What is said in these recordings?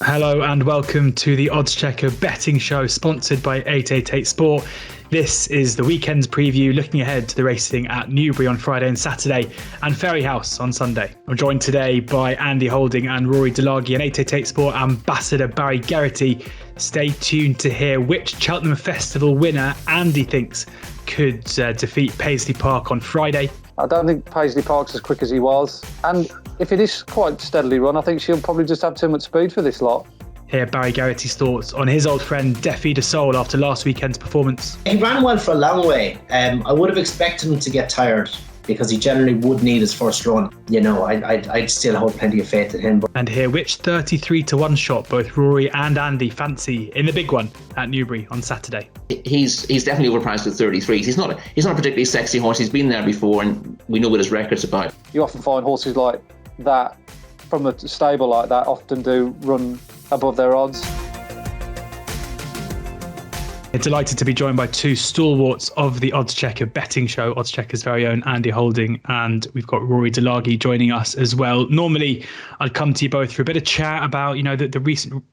Hello and welcome to the oddschecker betting show sponsored by 888 Sport. This is the weekend's preview, looking ahead to the racing at Newbury on Friday and Saturday and Fairyhouse on Sunday. I'm joined today by Andy Holding and Rory Delargy and 888 Sport ambassador Barry Geraghty. Stay tuned to hear which Cheltenham Festival winner Andy thinks could defeat Paisley Park on Friday. I don't think Paisley Park's as quick as he was. And if it is quite steadily run, I think she'll probably just have too much speed for this lot. Hear Barry Geraghty's thoughts on his old friend Defy de Sol after last weekend's performance. He ran well for a long way. I would have expected him to get tired because he generally would need his first run. You know, I'd still hold plenty of faith in him. And hear which 33-1 shot both Rory and Andy fancy in the big one at Newbury on Saturday. He's definitely overpriced at 33s. He's not a particularly sexy horse. He's been there before, and we know what his record's about. You often find horses like that from a stable like that often do run above their odds. Delighted to be joined by two stalwarts of the Oddschecker betting show, Oddschecker's very own Andy Holding, and we've got Rory Delargy joining us as well. Normally, I'd come to you both for a bit of chat about, the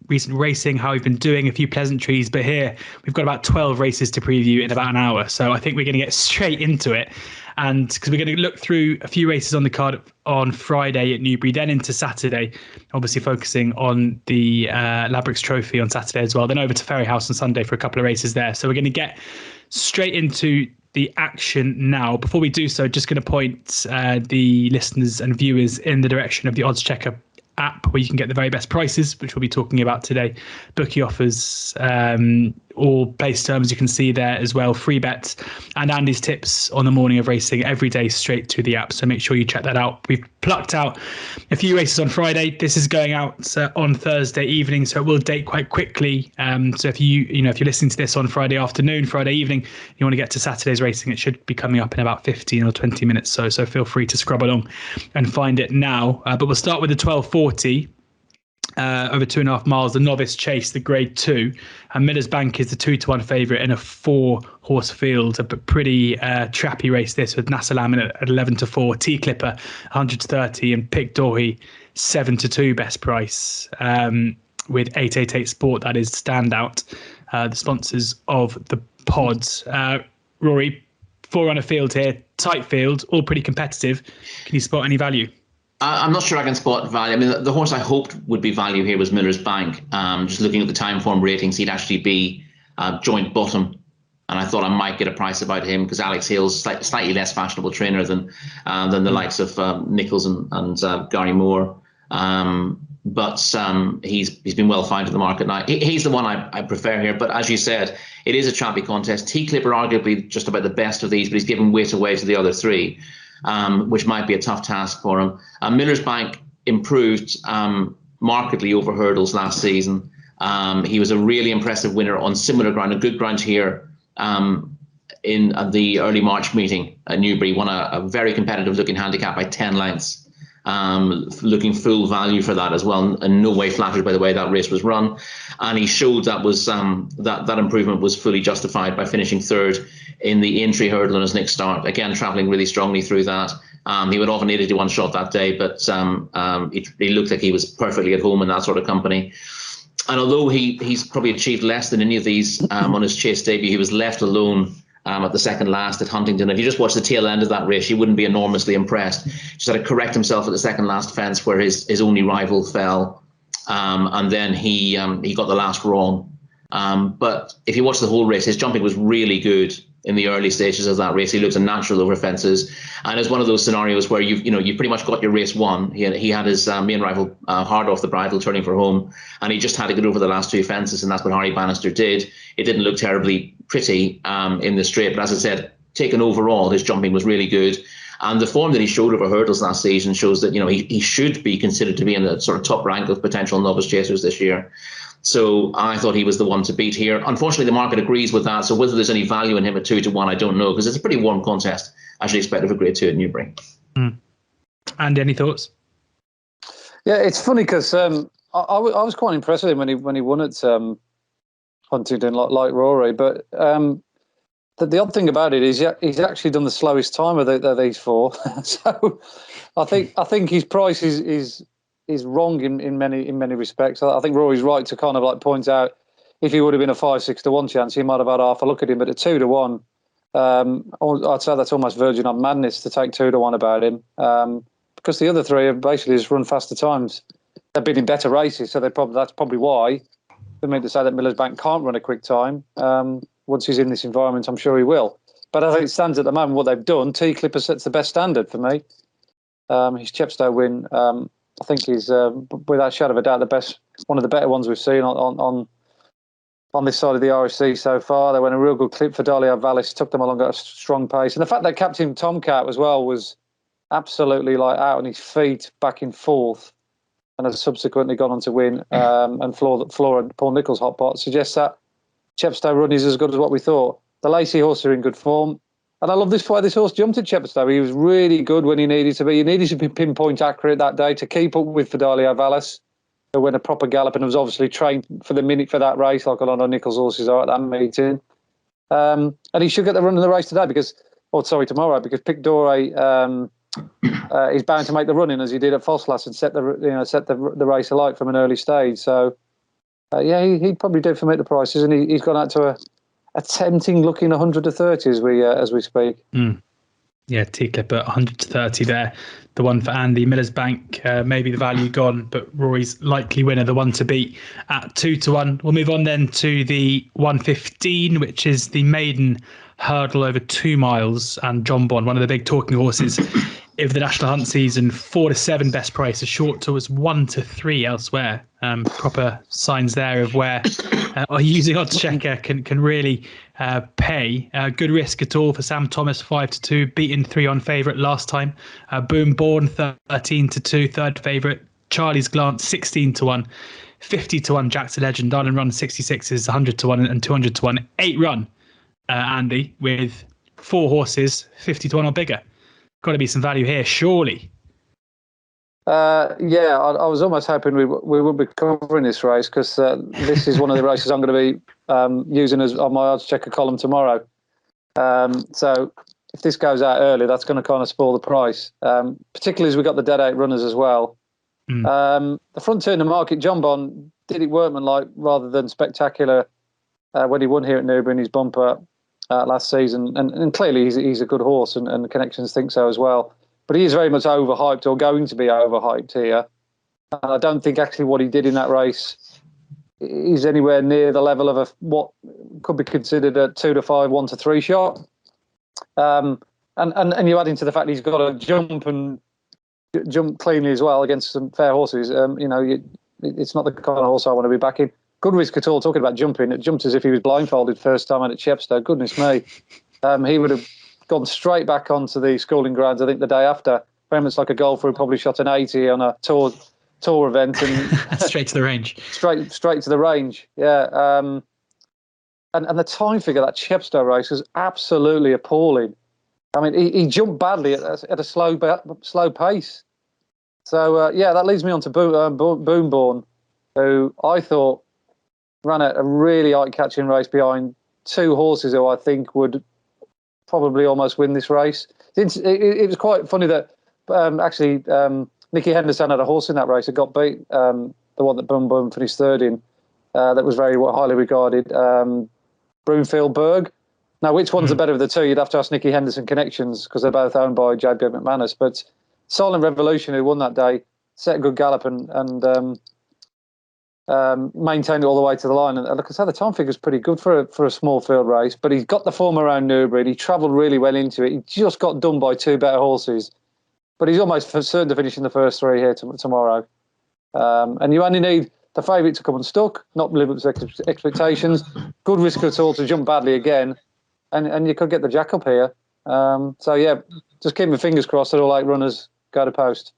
recent racing, how we've been doing, a few pleasantries, but here we've got about 12 races to preview in about an hour, so I think we're going to get straight into it. And because we're going to look through a few races on the card on Friday at Newbury, then into Saturday, obviously focusing on the Ladbrokes Trophy on Saturday as well, then over to Fairyhouse on Sunday for a couple of races there. So we're going to get straight into the action now. Before we do so, just going to point the listeners and viewers in the direction of the Oddschecker app, where you can get the very best prices, which we'll be talking about today. Bookie offers, all base terms you can see there as well, free bets, and Andy's tips on the morning of racing every day straight to the app. So make sure you check that out. We've plucked out a few races on Friday. This is going out on Thursday evening, so it will date quite quickly. So if you're listening to this on Friday afternoon, Friday evening, you want to get to Saturday's racing, it should be coming up in about 15 or 20 minutes. So feel free to scrub along and find it now. But we'll start with the 1240. Over 2.5 miles, the novice chase, the grade 2, and Miller's Bank is the 2-1 favourite in a 4-horse field. A pretty trappy race this, with Nassalam at 11-4, T Clipper 130, and Pic D'Orhy 7-2 best price. With 888 Sport, that is standout, the sponsors of the pods. Rory, 4-runner field here, tight field, all pretty competitive. Can you spot any value? I'm not sure I can spot value. I mean, the horse I hoped would be value here was Miller's Bank. Just looking at the time form ratings, he'd actually be joint bottom. And I thought I might get a price about him because Alex Hale's slightly less fashionable trainer than the likes of Nichols and Gary Moore. But he's been well found in the market now. He's the one I prefer here. But as you said, it is a trappy contest. T Clipper arguably just about the best of these, but he's given weight away to the other three. Which might be a tough task for him. Miller's Bank improved markedly over hurdles last season. He was a really impressive winner on similar ground, a good ground here in the early March meeting at Newbury. Won a very competitive looking handicap by 10 lengths. Looking full value for that as well, and no way flattered by the way that race was run. And he showed that was that improvement was fully justified by finishing third in the Aintree hurdle on his next start. Again, travelling really strongly through that. He would often need to do one shot that day, but he looked like he was perfectly at home in that sort of company. And although he's probably achieved less than any of these on his chase debut, he was left alone at the second last at Huntingdon. If you just watch the tail end of that race, you wouldn't be enormously impressed. Just had to correct himself at the second last fence where his only rival fell, and then he got the last wrong. But if you watch the whole race, his jumping was really good in the early stages of that race. He looks a natural over fences, and it's one of those scenarios where you pretty much got your race won. He had his main rival hard off the bridle, turning for home, and he just had to get over the last two fences, and that's what Harry Bannister did. It didn't look terribly pretty in the straight, but as I said, taken overall, his jumping was really good. And the form that he showed over hurdles last season shows that he should be considered to be in the sort of top rank of potential novice chasers this year. So I thought he was the one to beat here. Unfortunately, the market agrees with that. So whether there's any value in him at 2-1, I don't know, because it's a pretty warm contest, as you expect of a grade 2 at Newbury. Andy, any thoughts? Yeah, it's funny because I was quite impressed with him when he won at Huntingdon, like Rory. But the odd thing about it is he's actually done the slowest time of these four. So I think his price is is wrong in many respects. I think Rory's right to kind of like point out if he would have been a 5-6-1 chance, he might have had half a look at him. But at 2-1, I'd say that's almost verging on madness to take 2-1 about him, because the other three have basically just run faster times. They've been in better races, so that's probably why. For me to say that Miller's Bank can't run a quick time. Once he's in this environment, I'm sure he will. But as it stands at the moment, what they've done, T Clipper sets the best standard for me. His Chepstow win, I think, is without a shadow of a doubt one of the better ones we've seen on this side of the RSC so far. They went a real good clip for Dahlia Vallis, took them along at a strong pace. And the fact that Captain Tomcat as well was absolutely like out on his feet back in fourth and has subsequently gone on to win and floor Paul Nicholls' hot pot suggests that Chepstow run is as good as what we thought. The Lacey horse are in good form. And I love this way this horse jumped at Chepstow. He was really good when he needed to be. He needed to be pinpoint accurate that day to keep up with Fidelio Vallis, who went a proper gallop and was obviously trained for the minute for that race, like a lot of Nicholls horses are at that meeting. And he should get the run of the race today tomorrow, because Pic D'Ore is bound to make the running as he did at Fosslas and set the race alight from an early stage. So he'd probably do for me at the prices, and he's gone out to a tempting looking 100 to 30 as we speak. Yeah, T-Clip at 100 to 30 there. The one for Andy. Miller's Bank, maybe the value gone, but Rory's likely winner, the one to beat at 2-1. We'll move on then to the 115, which is the maiden hurdle over 2 miles, and John Bond, one of the big talking horses of the National Hunt season. 4-7 best price, a short tour was 1-3 elsewhere. Proper signs there of where using oddschecker can really pay. Good risk at all for Sam Thomas, 5-2, beaten 3 on favourite last time. Boom Born, 13-2, third favourite. Charlie's Glance, 16-1. 50-1 Jack's a Legend. Darling Run 66 is 100-1 and 200-1. 8 run, Andy, with 4 horses, 50-1 or bigger. Got to be some value here, surely. I was almost hoping we would be covering this race, because this is one of the races I'm going to be using on my oddschecker column tomorrow. So if this goes out early, that's going to kind of spoil the price, particularly as we got the dead 8 runners as well. The front two in the market, John Bond did it workmanlike rather than spectacular when he won here at Newbury in his bumper last season, and clearly he's a good horse, and the connections think so as well. But he is very much overhyped, or going to be overhyped here. I don't think actually what he did in that race is anywhere near the level of what could be considered a 2-5, 1-3 shot. And you add into the fact he's got to jump cleanly as well against some fair horses. It's not the kind of horse I want to be backing. Good risk at all. Talking about jumping, it jumped as if he was blindfolded first time out at Chepstow. Goodness me. He would have gone straight back onto the schooling grounds, I think, the day after. Very much like a golfer who probably shot an 80 on a tour event. And straight to the range. Straight to the range, yeah. And the time figure, that Chepstow race, was absolutely appalling. I mean, he jumped badly at a slow pace. So, that leads me on to Boomborn, who I thought ran a really eye-catching race behind 2 horses who I think would probably almost win this race. It was quite funny that Nicky Henderson had a horse in that race that got beat, the one that Boom finished third in, that was very highly regarded, Broomfield Berg. Now, which one's the better of the two? You'd have to ask Nicky Henderson Connections, because they're both owned by J.B. McManus. But Silent Revolution, who won that day, set a good gallop and maintained it all the way to the line. And like I said, the time figure's pretty good for a small field race. But he's got the form around Newbury. He travelled really well into it. He just got done by 2 better horses. But he's almost certain to finish in the first 3 here tomorrow. And you only need the favourite to come unstuck, not live up to expectations. Good risk at all to jump badly again. And you could get the jack up here. Just keep my fingers crossed that all 8 runners go to post.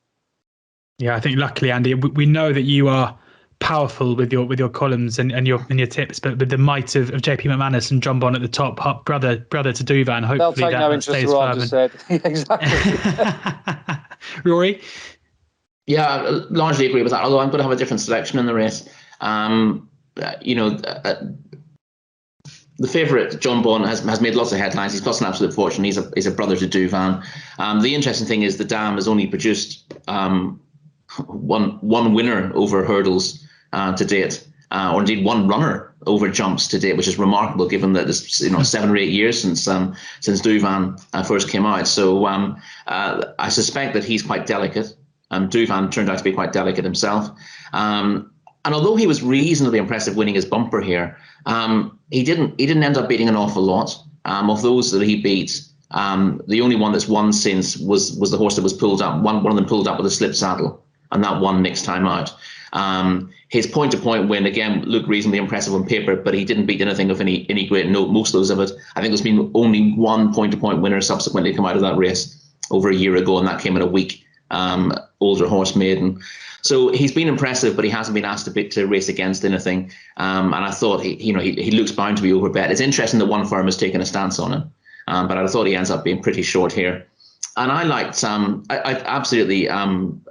Yeah, I think luckily, Andy, we know that you are powerful with your columns and your tips, but with the might of JP McManus and John Bond at the top, brother to Duvan, hopefully they'll take no interest in what I just said. Exactly. Rory? Yeah, largely agree with that, although I'm going to have a different selection in the race. The favourite, John Bond, has made lots of headlines. He's cost an absolute fortune. He's a brother to Duvan. The interesting thing is the dam has only produced one winner over hurdles to date, or indeed one runner over jumps to date, which is remarkable given that it's 7 or 8 years since Douvan first came out. So I suspect that he's quite delicate. Douvan turned out to be quite delicate himself. And although he was reasonably impressive winning his bumper here, he didn't end up beating an awful lot. Of those that he beat, the only one that's won since was the horse that was pulled up. One of them pulled up with a slip saddle, and that won next time out. His point-to-point win, again, looked reasonably impressive on paper, but he didn't beat anything of any great note. Most of those of it, I think there's been only one point-to-point winner subsequently come out of that race over a year ago, and that came in a week. Older horse maiden. So he's been impressive, but he hasn't been asked to race against anything. And I thought he looks bound to be overbet. It's interesting that one firm has taken a stance on him, but I thought he ends up being pretty short here. And I liked. I absolutely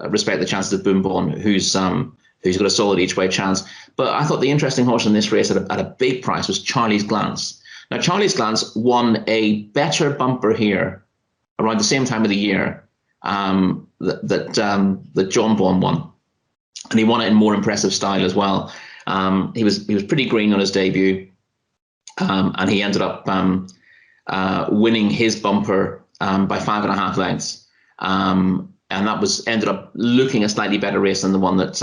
respect the chances of Boom Bon, who's got a solid each way chance. But I thought the interesting horse in this race at a big price was Charlie's Glance. Now Charlie's Glance won a better bumper here around the same time of the year that John Bon won, and he won it in more impressive style as well. He was pretty green on his debut, and he ended up winning his bumper by 5.5 lengths, and that ended up looking a slightly better race than the one that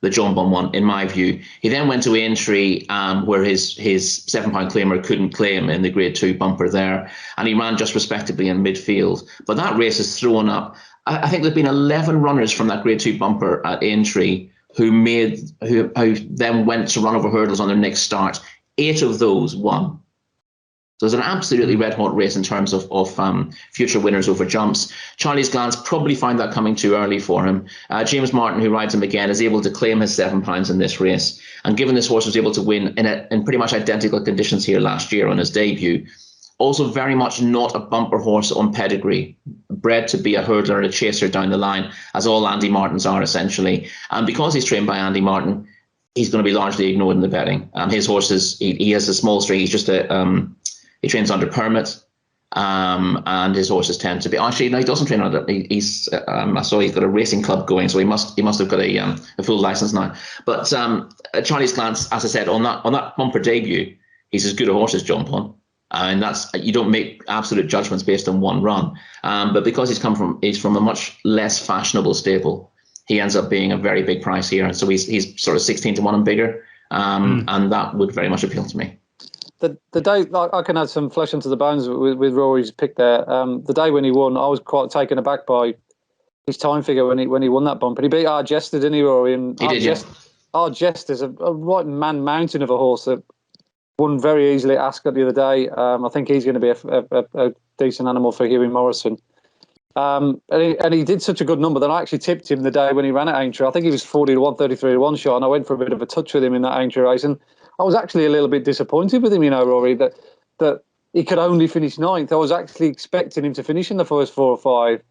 John Bon won, in my view. He then went to Aintree, where his £7 claimer couldn't claim in the Grade 2 bumper there, and he ran just respectably in midfield. But that race has thrown up. I think there've been 11 runners from that Grade 2 bumper at Aintree who then went to run over hurdles on their next start. 8 of those won. So it's an absolutely red-hot race in terms of future winners over jumps. Charlie's Glance probably found that coming too early for him. James Martin, who rides him again, is able to claim his £7 in this race. And given this horse was able to win in pretty much identical conditions here last year on his debut, also very much not a bumper horse on pedigree, bred to be a hurdler and a chaser down the line, as all Andy Martins are essentially. And because he's trained by Andy Martin, he's going to be largely ignored in the betting. His horses, he has a small string. He's just he trains under permit, and his horses tend to be. Actually, no, he doesn't train under. I saw he's got a racing club going, so he must have got a full license now. But Charlie's Glance, as I said, on that bumper debut, he's as good a horse as John Bon. And you don't make absolute judgments based on one run. But because he's from a much less fashionable stable, he ends up being a very big price here. And so he's sort of 16 to 1 and bigger, and that would very much appeal to me. The day I can add some flesh into the bones with Rory's pick there. The day when he won, I was quite taken aback by his time figure when he won that bumper. He beat Argester, didn't he, Rory? And he did, yeah. Argester's a right man mountain of a horse that won very easily at Ascot the other day. I think he's going to be a decent animal for Hughie Morrison. And he did such a good number that I actually tipped him the day when he ran at Aintree. I think he was 40 to 1, 33 to 1 shot, and I went for a bit of a touch with him in that Aintree race. And I was actually a little bit disappointed with him, Rory, that he could only finish 9th. I was actually expecting him to finish in the first 4 or 5.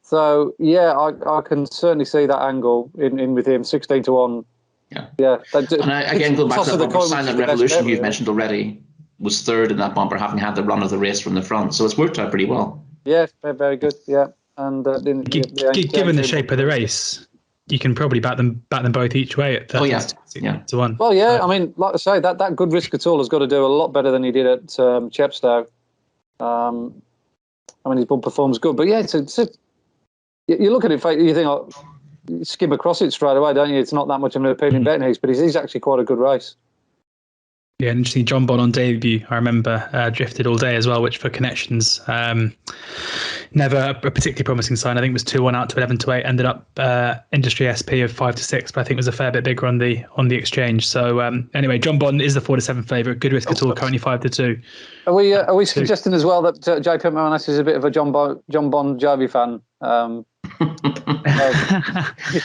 So, yeah, I can certainly see that angle in with him, 16 to 1. Yeah. And again, going back to that bumper, Silent Revolution you've mentioned already was 3rd in that bumper, having had the run of the race from the front. So it's worked out pretty well. Yeah, very good. Yeah, and given the shape of the race, you can probably back them both each way at 13 to 1. Well, yeah. I mean, like I say, that good risk at all has got to do a lot better than he did at Chepstow. I mean, his bumper form's good, but yeah, you look at it, you think, you skim across it straight away, don't you? It's not that much of an appealing betting piece, but he's actually quite a good race. Yeah, and interesting. John Bon on debut, I remember, drifted all day as well, which for connections, never a particularly promising sign. I think it was 2-1 out to 11 to 8. Ended up industry SP of 5 to 6, but I think it was a fair bit bigger on the exchange. So anyway, John Bon is the 4 to 7 favourite. Good risk at all, currently 5 to 2. Are we suggesting as well that J. Pip McManus is a bit of a John Bon Jovi fan?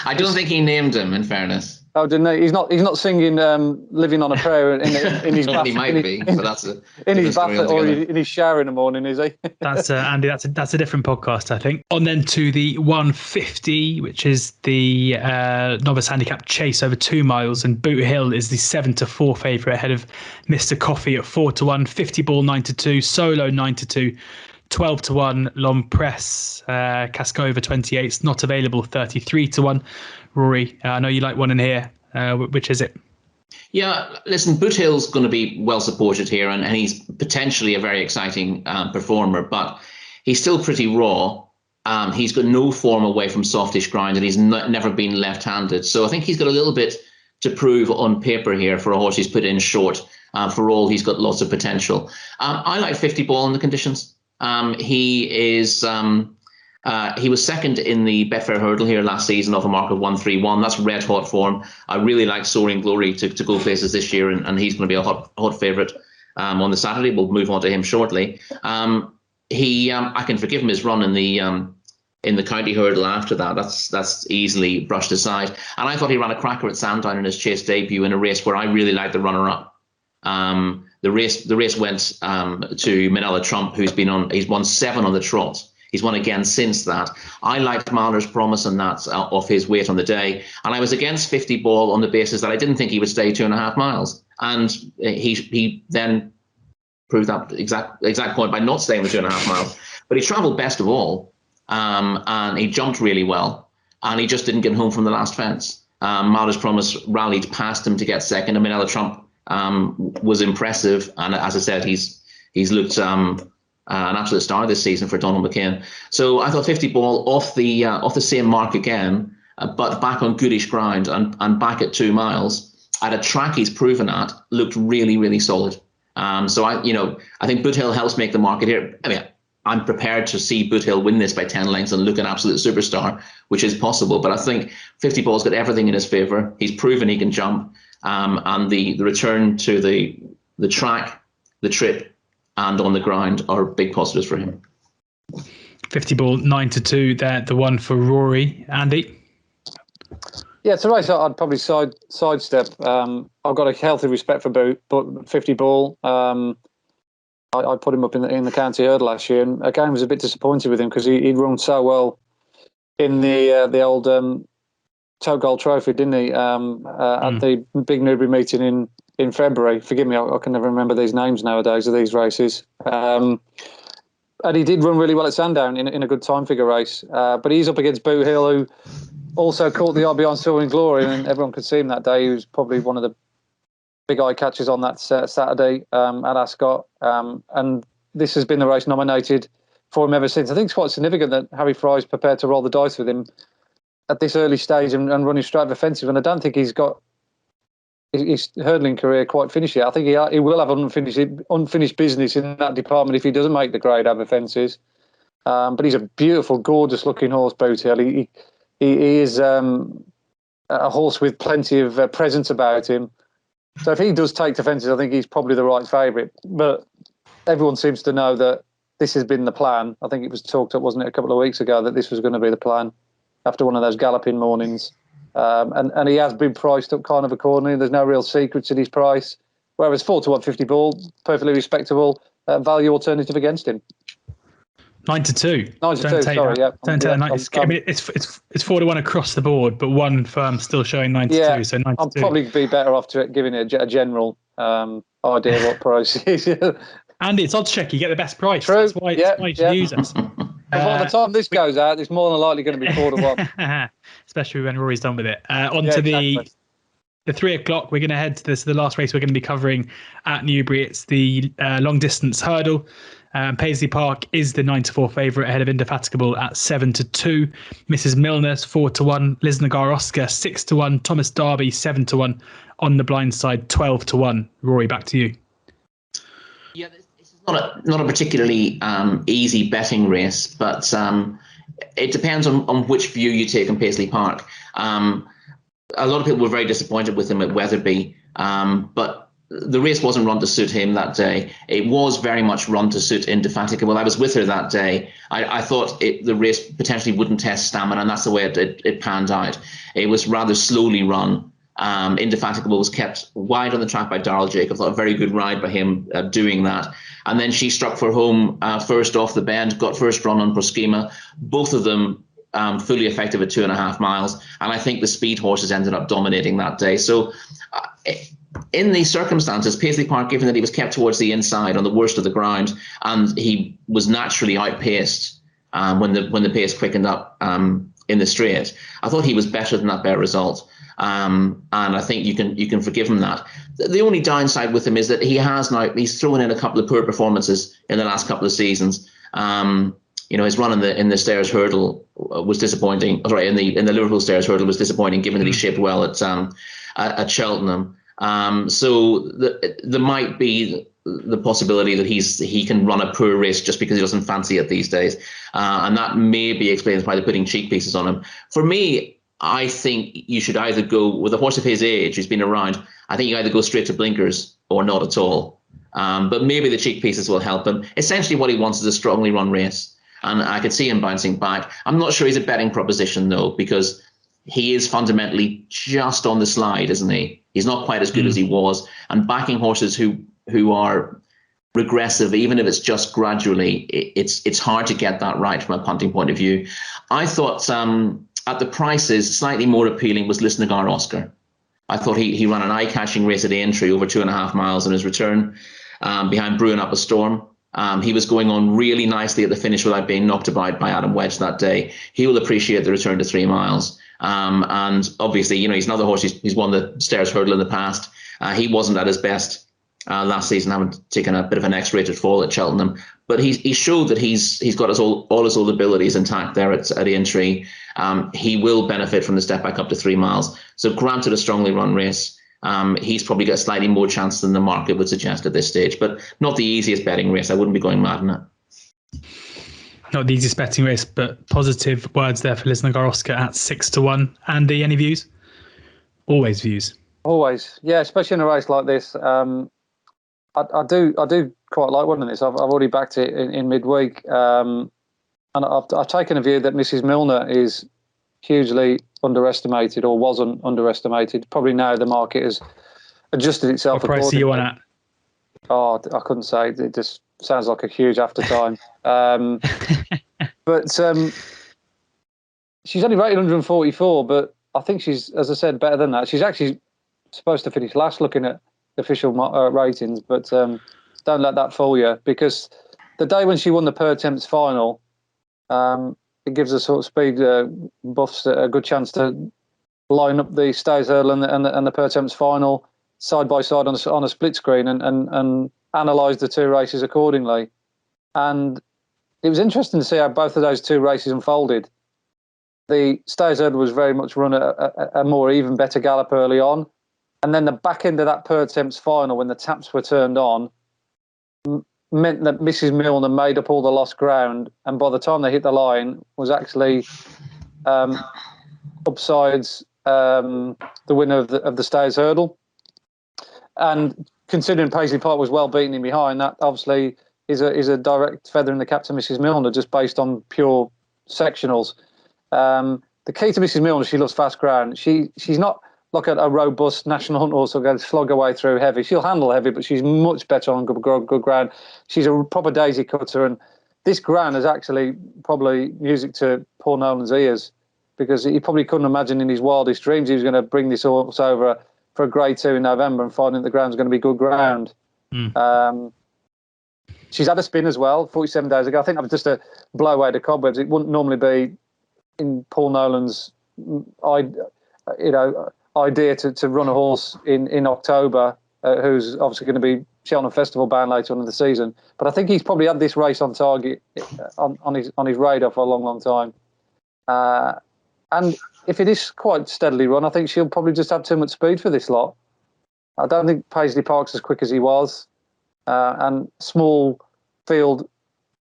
I don't think he named him, in fairness. Oh, didn't he? He's not singing "Living on a Prayer" in his bath. He might be, but that's in his bath or in his shower in the morning, is he? That's Andy. That's a different podcast, I think. On then to the 150, which is the novice handicap chase over 2 miles, and Boot Hill is the 7 to 4 favourite ahead of Mr. Coffee at 4 to 1, 50 ball 9 to 2, solo 9 to 2. 12 to 1. L'Empresse, Cascova 28, not available, 33 to 1. Rory, I know you like one in here. Which is it? Yeah, listen, Boothill's going to be well supported here, and he's potentially a very exciting performer, but he's still pretty raw. He's got no form away from softish ground, and he's never been left-handed. So I think he's got a little bit to prove on paper here for a horse he's put in short. For all, he's got lots of potential. I like 50 Ball in the conditions. He was second in the Betfair Hurdle here last season off a mark of 131. That's red hot form. I really like Soaring Glory to go places this year, and he's going to be a hot favourite on the Saturday. We'll move on to him shortly. I can forgive him his run in the county hurdle after that. That's easily brushed aside. And I thought he ran a cracker at Sandown in his chase debut in a race where I really liked the runner-up. The race went to Manila Trump, he's won 7 on the trot. He's won again since that. I liked Mahler's Promise on that off his weight on the day, and I was against 50 Ball on the basis that I didn't think he would stay 2.5 miles, and he then proved that exact point by not staying the 2.5 miles. But he travelled best of all, and he jumped really well, and he just didn't get home from the last fence. Mahler's Promise rallied past him to get second, and Manila Trump was impressive, and as I said, he's looked an absolute star this season for Donald McCain. So I thought 50 Ball off the same mark again, but back on goodish ground and back at 2 miles at a track he's proven at, looked really, really solid. So I think Boothill helps make the market here. I mean, I'm prepared to see Boothill win this by 10 lengths and look an absolute superstar, which is possible. But I think 50 Ball's got everything in his favour. He's proven he can jump, and the return to the track, the trip, and on the ground are big positives for him. 50 Ball 9 to 2. There, the one for Rory. Andy. Yeah, it's a race I'd probably sidestep. I've got a healthy respect for 50 Ball. I put him up in the county hurdle last year, and again was a bit disappointed with him because he'd run so well in the old Ladbrokes Trophy, didn't he? At the big Newbury meeting in February. Forgive me, I can never remember these names nowadays of these races. And he did run really well at Sandown in a good time figure race. But he's up against Boothill, who also caught the eye behind Soaring Glory, and everyone could see him that day. He was probably one of the big eye catchers on that Saturday at Ascot. And this has been the race nominated for him ever since. I think it's quite significant that Harry Fry's prepared to roll the dice with him at this early stage and running straight offensive. And I don't think he's got his hurdling career quite finished yet. I think he will have unfinished business in that department if he doesn't make the grade A fences. But he's a beautiful, gorgeous-looking horse, Boothill. He is a horse with plenty of presence about him. So if he does take to fences, I think he's probably the right favourite. But everyone seems to know that this has been the plan. I think it was talked up, wasn't it, a couple of weeks ago, that this was going to be the plan after one of those galloping mornings. And he has been priced up kind of accordingly. There's no real secrets in his price. Whereas 4 to 1 50 Ball, perfectly respectable value alternative against him. 9 to 2. 9 to 2. Sorry, yeah. Don't take that. I mean, it's 4 to 1 across the board, but one firm still showing 9 to 2. So 9 to 2. I'll probably be better off giving it a general idea what price is. Andy, it's oddschecker. You get the best price. True. That's why you should use us. By the time this goes out, it's more than likely going to be 4 to 1. Especially when Rory's done with it. The 3 o'clock. We're going to head to the last race we're going to be covering at Newbury. It's the long distance hurdle. Paisley Park is the 9 to 4 favourite ahead of Indefatigable at 7 to 2. Mrs. Milner's 4 to 1. Liz Nagar Oscar 6 to 1. Thomas Darby 7 to 1. On the blind side 12 to 1. Rory, back to you. Yeah, this is not a particularly easy betting race, but it depends on which view you take on Paisley Park. A lot of people were very disappointed with him at Wetherby, but the race wasn't run to suit him that day. It was very much run to suit Indefatigable. I was with her that day. I thought the race potentially wouldn't test stamina, and that's the way it panned out. It was rather slowly run. Indefatigable was kept wide on the track by Darryl Jacobs. A very good ride by him doing that. And then she struck for home first off the bend, got first run on Proschema. Both of them fully effective at 2.5 miles. And I think the speed horses ended up dominating that day. So in these circumstances, Paisley Park, given that he was kept towards the inside on the worst of the ground, and he was naturally outpaced when the pace quickened up in the straight, I thought he was better than that better result. And I think you can forgive him that. The only downside with him is that he's thrown in a couple of poor performances in the last couple of seasons. His run in the Stairs Hurdle was disappointing. Sorry, in the Liverpool Stairs Hurdle was disappointing, given that he shaped well at Cheltenham. So there might be the possibility that he can run a poor race just because he doesn't fancy it these days, and that maybe explains why they're putting cheek pieces on him. For me, I think you should either go with a horse of his age who's been around. I think you either go straight to blinkers or not at all. But maybe the cheek pieces will help him. Essentially, what he wants is a strongly run race, and I could see him bouncing back. I'm not sure he's a betting proposition though, because he is fundamentally just on the slide, isn't he? He's not quite as good as he was, and backing horses who are regressive, even if it's just gradually, it's hard to get that right from a punting point of view. I thought at the prices, slightly more appealing was Lisnagar Oscar. I thought he ran an eye-catching race at Aintree over 2.5 miles in his return behind Brewing Up a Storm. He was going on really nicely at the finish without being knocked about by Adam Wedge that day. He will appreciate the return to 3 miles. And obviously, he's another horse. He's won the Stairs Hurdle in the past. He wasn't at his best last season, having taken a bit of an X-rated fall at Cheltenham. But he showed that he's got all his old abilities intact there at Aintree. He will benefit from the step back up to 3 miles. So granted a strongly run race, he's probably got slightly more chance than the market would suggest at this stage, but not the easiest betting race. I wouldn't be going mad in it. Not the easiest betting race, but positive words there for Lisnagar Oscar at 6-1. Andy, any views? Always views. Always, yeah. Especially in a race like this, I do quite like winning this. I've already backed it in midweek, and I've taken a view that Mrs. Milner is hugely underestimated, or wasn't underestimated. Probably now the market has adjusted itself. What price are you on at? Oh, I couldn't say. It just sounds like a huge aftertime. But she's only rated 144, but I think she's, as I said, better than that. She's actually supposed to finish last looking at official ratings, but don't let that fool you, because the day when she won the Per Temps final, it gives the sort of speed buffs a good chance to line up the Stairs Hurdle and the Per Temps final side by side on a split screen and analyse the two races accordingly. And it was interesting to see how both of those two races unfolded. The Stairs Hurdle was very much run a more even, better gallop early on. And then the back end of that Per Temps final, when the taps were turned on, meant that Mrs. Milner made up all the lost ground, and by the time they hit the line, was actually upsides the winner of the Stairs Hurdle. And considering Paisley Park was well beaten in behind, that obviously is a direct feather in the cap to Mrs. Milner, just based on pure sectionals. The key to Mrs. Milner, she loves fast ground. She's not like a robust national hunt horse who'll go slog her way through heavy. She'll handle heavy, but she's much better on good ground. She's a proper daisy cutter, and this ground is actually probably music to Paul Nolan's ears, because he probably couldn't imagine in his wildest dreams he was going to bring this horse over for a Grade 2 in November and finding the ground's going to be good ground. She's had a spin as well 47 days ago. I think that was just a blow away the cobwebs. It wouldn't normally be in Paul Nolan's idea to run a horse in October, who's obviously going to be Cheltenham Festival bound later on in the season. But I think he's probably had this race on target on his radar for a long, long time. And if it is quite steadily run, I think she'll probably just have too much speed for this lot. I don't think Paisley Park's as quick as he was. And small field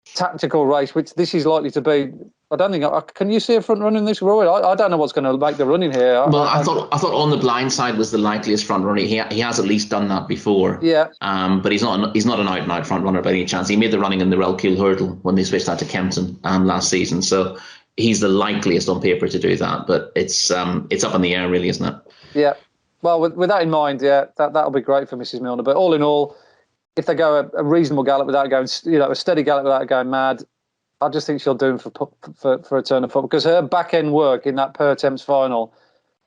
tactical race, which this is likely to be. I don't think. Can you see a front runner in this, Rory? I don't know what's going to make the running here. Well, I thought On the Blind Side was the likeliest front runner. He has at least done that before. Yeah. But he's not an out and out front runner by any chance. He made the running in the Relkill Hurdle when they switched that to Kempton last season. So he's the likeliest on paper to do that. But it's up in the air, really, isn't it? Yeah. Well, with that in mind, yeah, that'll be great for Mrs. Milner. But all in all, if they go a reasonable gallop without going, a steady gallop without going mad, I just think she'll do him for a turn of foot, because her back end work in that Per Temps final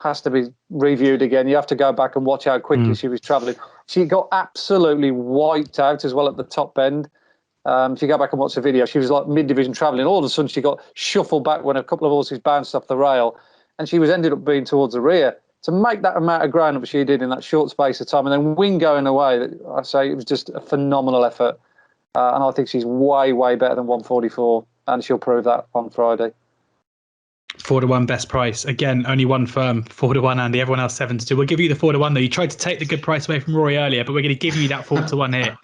has to be reviewed again. You have to go back and watch how quickly she was travelling. She got absolutely wiped out as well at the top end. If you go back and watch the video, she was like mid-division travelling. All of a sudden, she got shuffled back when a couple of horses bounced off the rail, and she ended up being towards the rear. To make that amount of ground up she did in that short space of time, and then win going away, I say it was just a phenomenal effort. And I think she's way, way better than 144, and she'll prove that on Friday. 4-1 best price. Again, only one firm, 4-1, Andy. Everyone else 7-2. We'll give you the 4-1 though. You tried to take the good price away from Rory earlier, but we're going to give you that 4-1 here.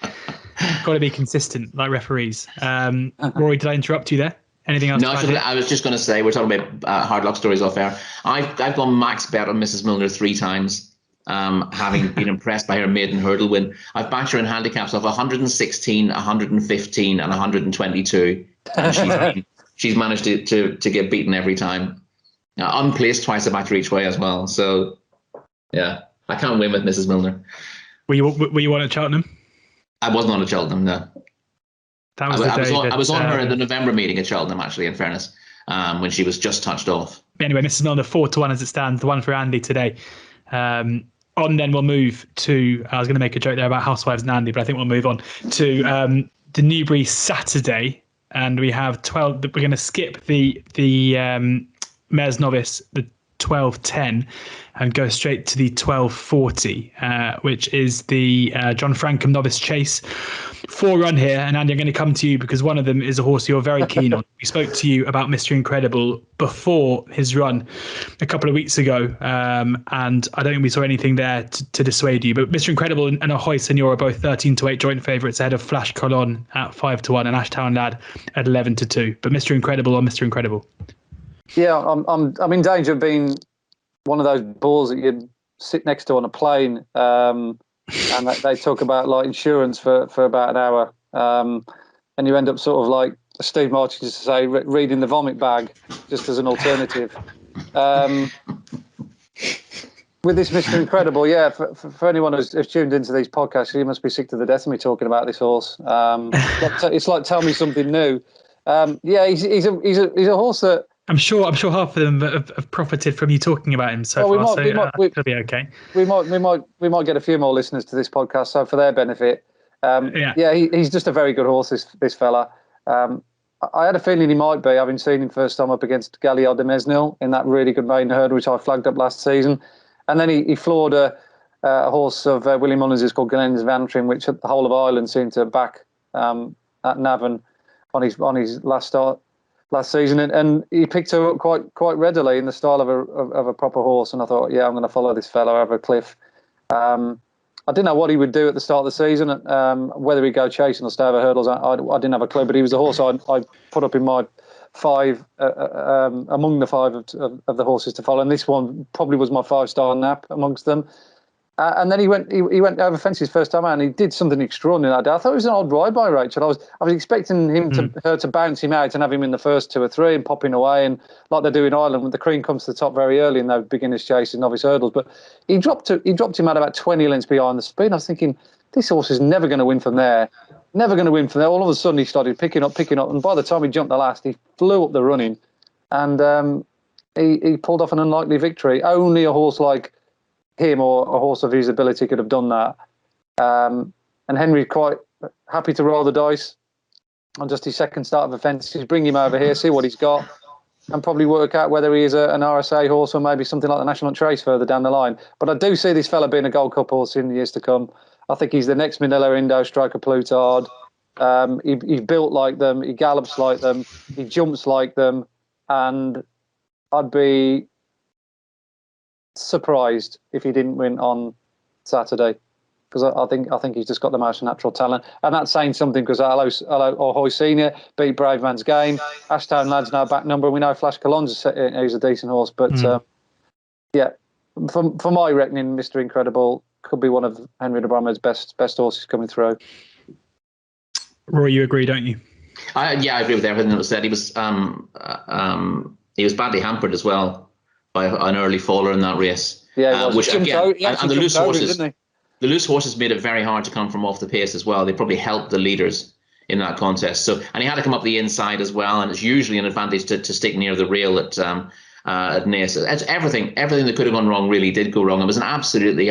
Got to be consistent, like referees. Rory, did I interrupt you there? Anything else? No, I was just going to say, we're talking about hard luck stories off air. I've gone max bet on Mrs. Milner 3 times, having been impressed by her maiden hurdle win. I've backed her in handicaps of 116, 115, and 122, and she's managed to get beaten every time. Unplaced twice, I backed her each way as well. So, yeah, I can't win with Mrs. Milner. Were you on at Cheltenham? I wasn't on at Cheltenham, no. That was I was on her in the November meeting at Cheltenham, actually, in fairness, when she was just touched off. Anyway, Mrs. Milner 4-1 as it stands, the one for Andy today. Then we'll move to, I was going to make a joke there about Housewives and Andy, but I think we'll move on to the Newbury Saturday. And we have 12, we're going to skip the Mares Novice, the 12:10, and go straight to the 12:40, which is the John Frankham Novice Chase. 4-run here, and Andy, I'm going to come to you because one of them is a horse you're very keen on. We spoke to you about Mr. Incredible before his run a couple of weeks ago, and I don't think we saw anything there to dissuade you. But Mr. Incredible and Ahoy Senor are both 13-8 joint favourites ahead of Flash Colon at 5-1 and Ashtown Lad at 11-2. But Mr. Incredible or Mr. Incredible? Yeah, I'm in danger of being one of those balls that you sit next to on a plane, and they talk about like insurance for about an hour, and you end up sort of like Steve Martin used to say, reading the vomit bag just as an alternative. With this Mr. Incredible, yeah, for anyone who's tuned into these podcasts, you must be sick to the death of me talking about this horse. It's like tell me something new. Yeah, he's a horse that. I'm sure half of them have profited from you talking about him so far. It'll be okay. We might get a few more listeners to this podcast, so for their benefit, he's just a very good horse. This fella. I had a feeling he might be, having seen him first time up against Galliard de Mesnil in that really good maiden hurdle, which I flagged up last season, and then he floored a horse of William Mullins, called Glenn's Vantrim, which the whole of Ireland seemed to back at Navan on his last start last season, and he picked her up quite readily in the style of a proper horse. And I thought, yeah, I'm going to follow this fellow over a cliff. I didn't know what he would do at the start of the season, whether he'd go chasing or stay over hurdles. I didn't have a clue, but he was the horse I put up in my 5 among the 5 of the horses to follow, and this one probably was my 5-star nap amongst them. And then he went over fences first time out, and he did something extraordinary that day. I thought it was an odd ride by Rachel. I was expecting her to bounce him out and have him in the first 2 or 3 and popping away, and like they do in Ireland when the cream comes to the top very early in those beginners chases, novice hurdles. But he dropped him at about 20 lengths behind the speed. I was thinking, this horse is never going to win from there. Never going to win from there. All of a sudden he started picking up, and by the time he jumped the last, he flew up the running, and he pulled off an unlikely victory. Only a horse like him or a horse of his ability could have done that. And Henry quite happy to roll the dice on just his second start of offences, bring him over here, see what he's got, and probably work out whether he is an RSA horse or maybe something like the National Trace further down the line. But I do see this fella being a Gold Cup horse in the years to come. I think he's the next Manila Indo Striker Plutard. He's built like them, he gallops like them, he jumps like them, and I'd be surprised if he didn't win on Saturday, because I think he's just got the most natural talent, and that's saying something, because Ahoy Senior beat Brave Man's Game. Ashtown Lad's now back number. We know Flash Colon's he's a decent horse, but for my reckoning, Mr. Incredible could be one of Henry de Bromhead's best horses coming through. Roy, you agree, don't you? I agree with everything that was said. He was badly hampered as well by an early faller in that race. Yeah, which again, and the loose horses. The loose horses made it very hard to come from off the pace as well. They probably helped the leaders in that contest. So, and he had to come up the inside as well, and it's usually an advantage to stick near the rail at at Naas. It's everything that could have gone wrong really did go wrong. It was an absolutely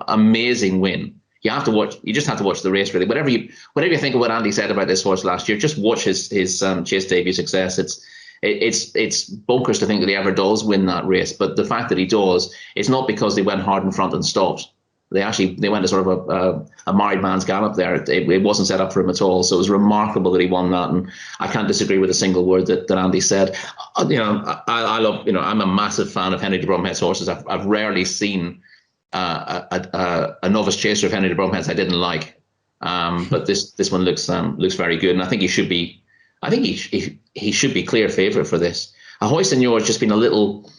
amazing win. You just have to watch the race really. Whatever you think of what Andy said about this horse last year, just watch his chase debut success. It's bonkers to think that he ever does win that race, but the fact that he does, it's not because they went hard in front and stopped. They went to sort of a married man's gallop there. It wasn't set up for him at all. So it was remarkable that he won that, and I can't disagree with a single word that Andy said. I love. I'm a massive fan of Henry de Bromhead's horses. I've rarely seen a novice chaser of Henry de Bromhead's I didn't like, but this one looks very good, and I think he should be. I think he should be clear favourite for this. Ahoy Senor has just been a little.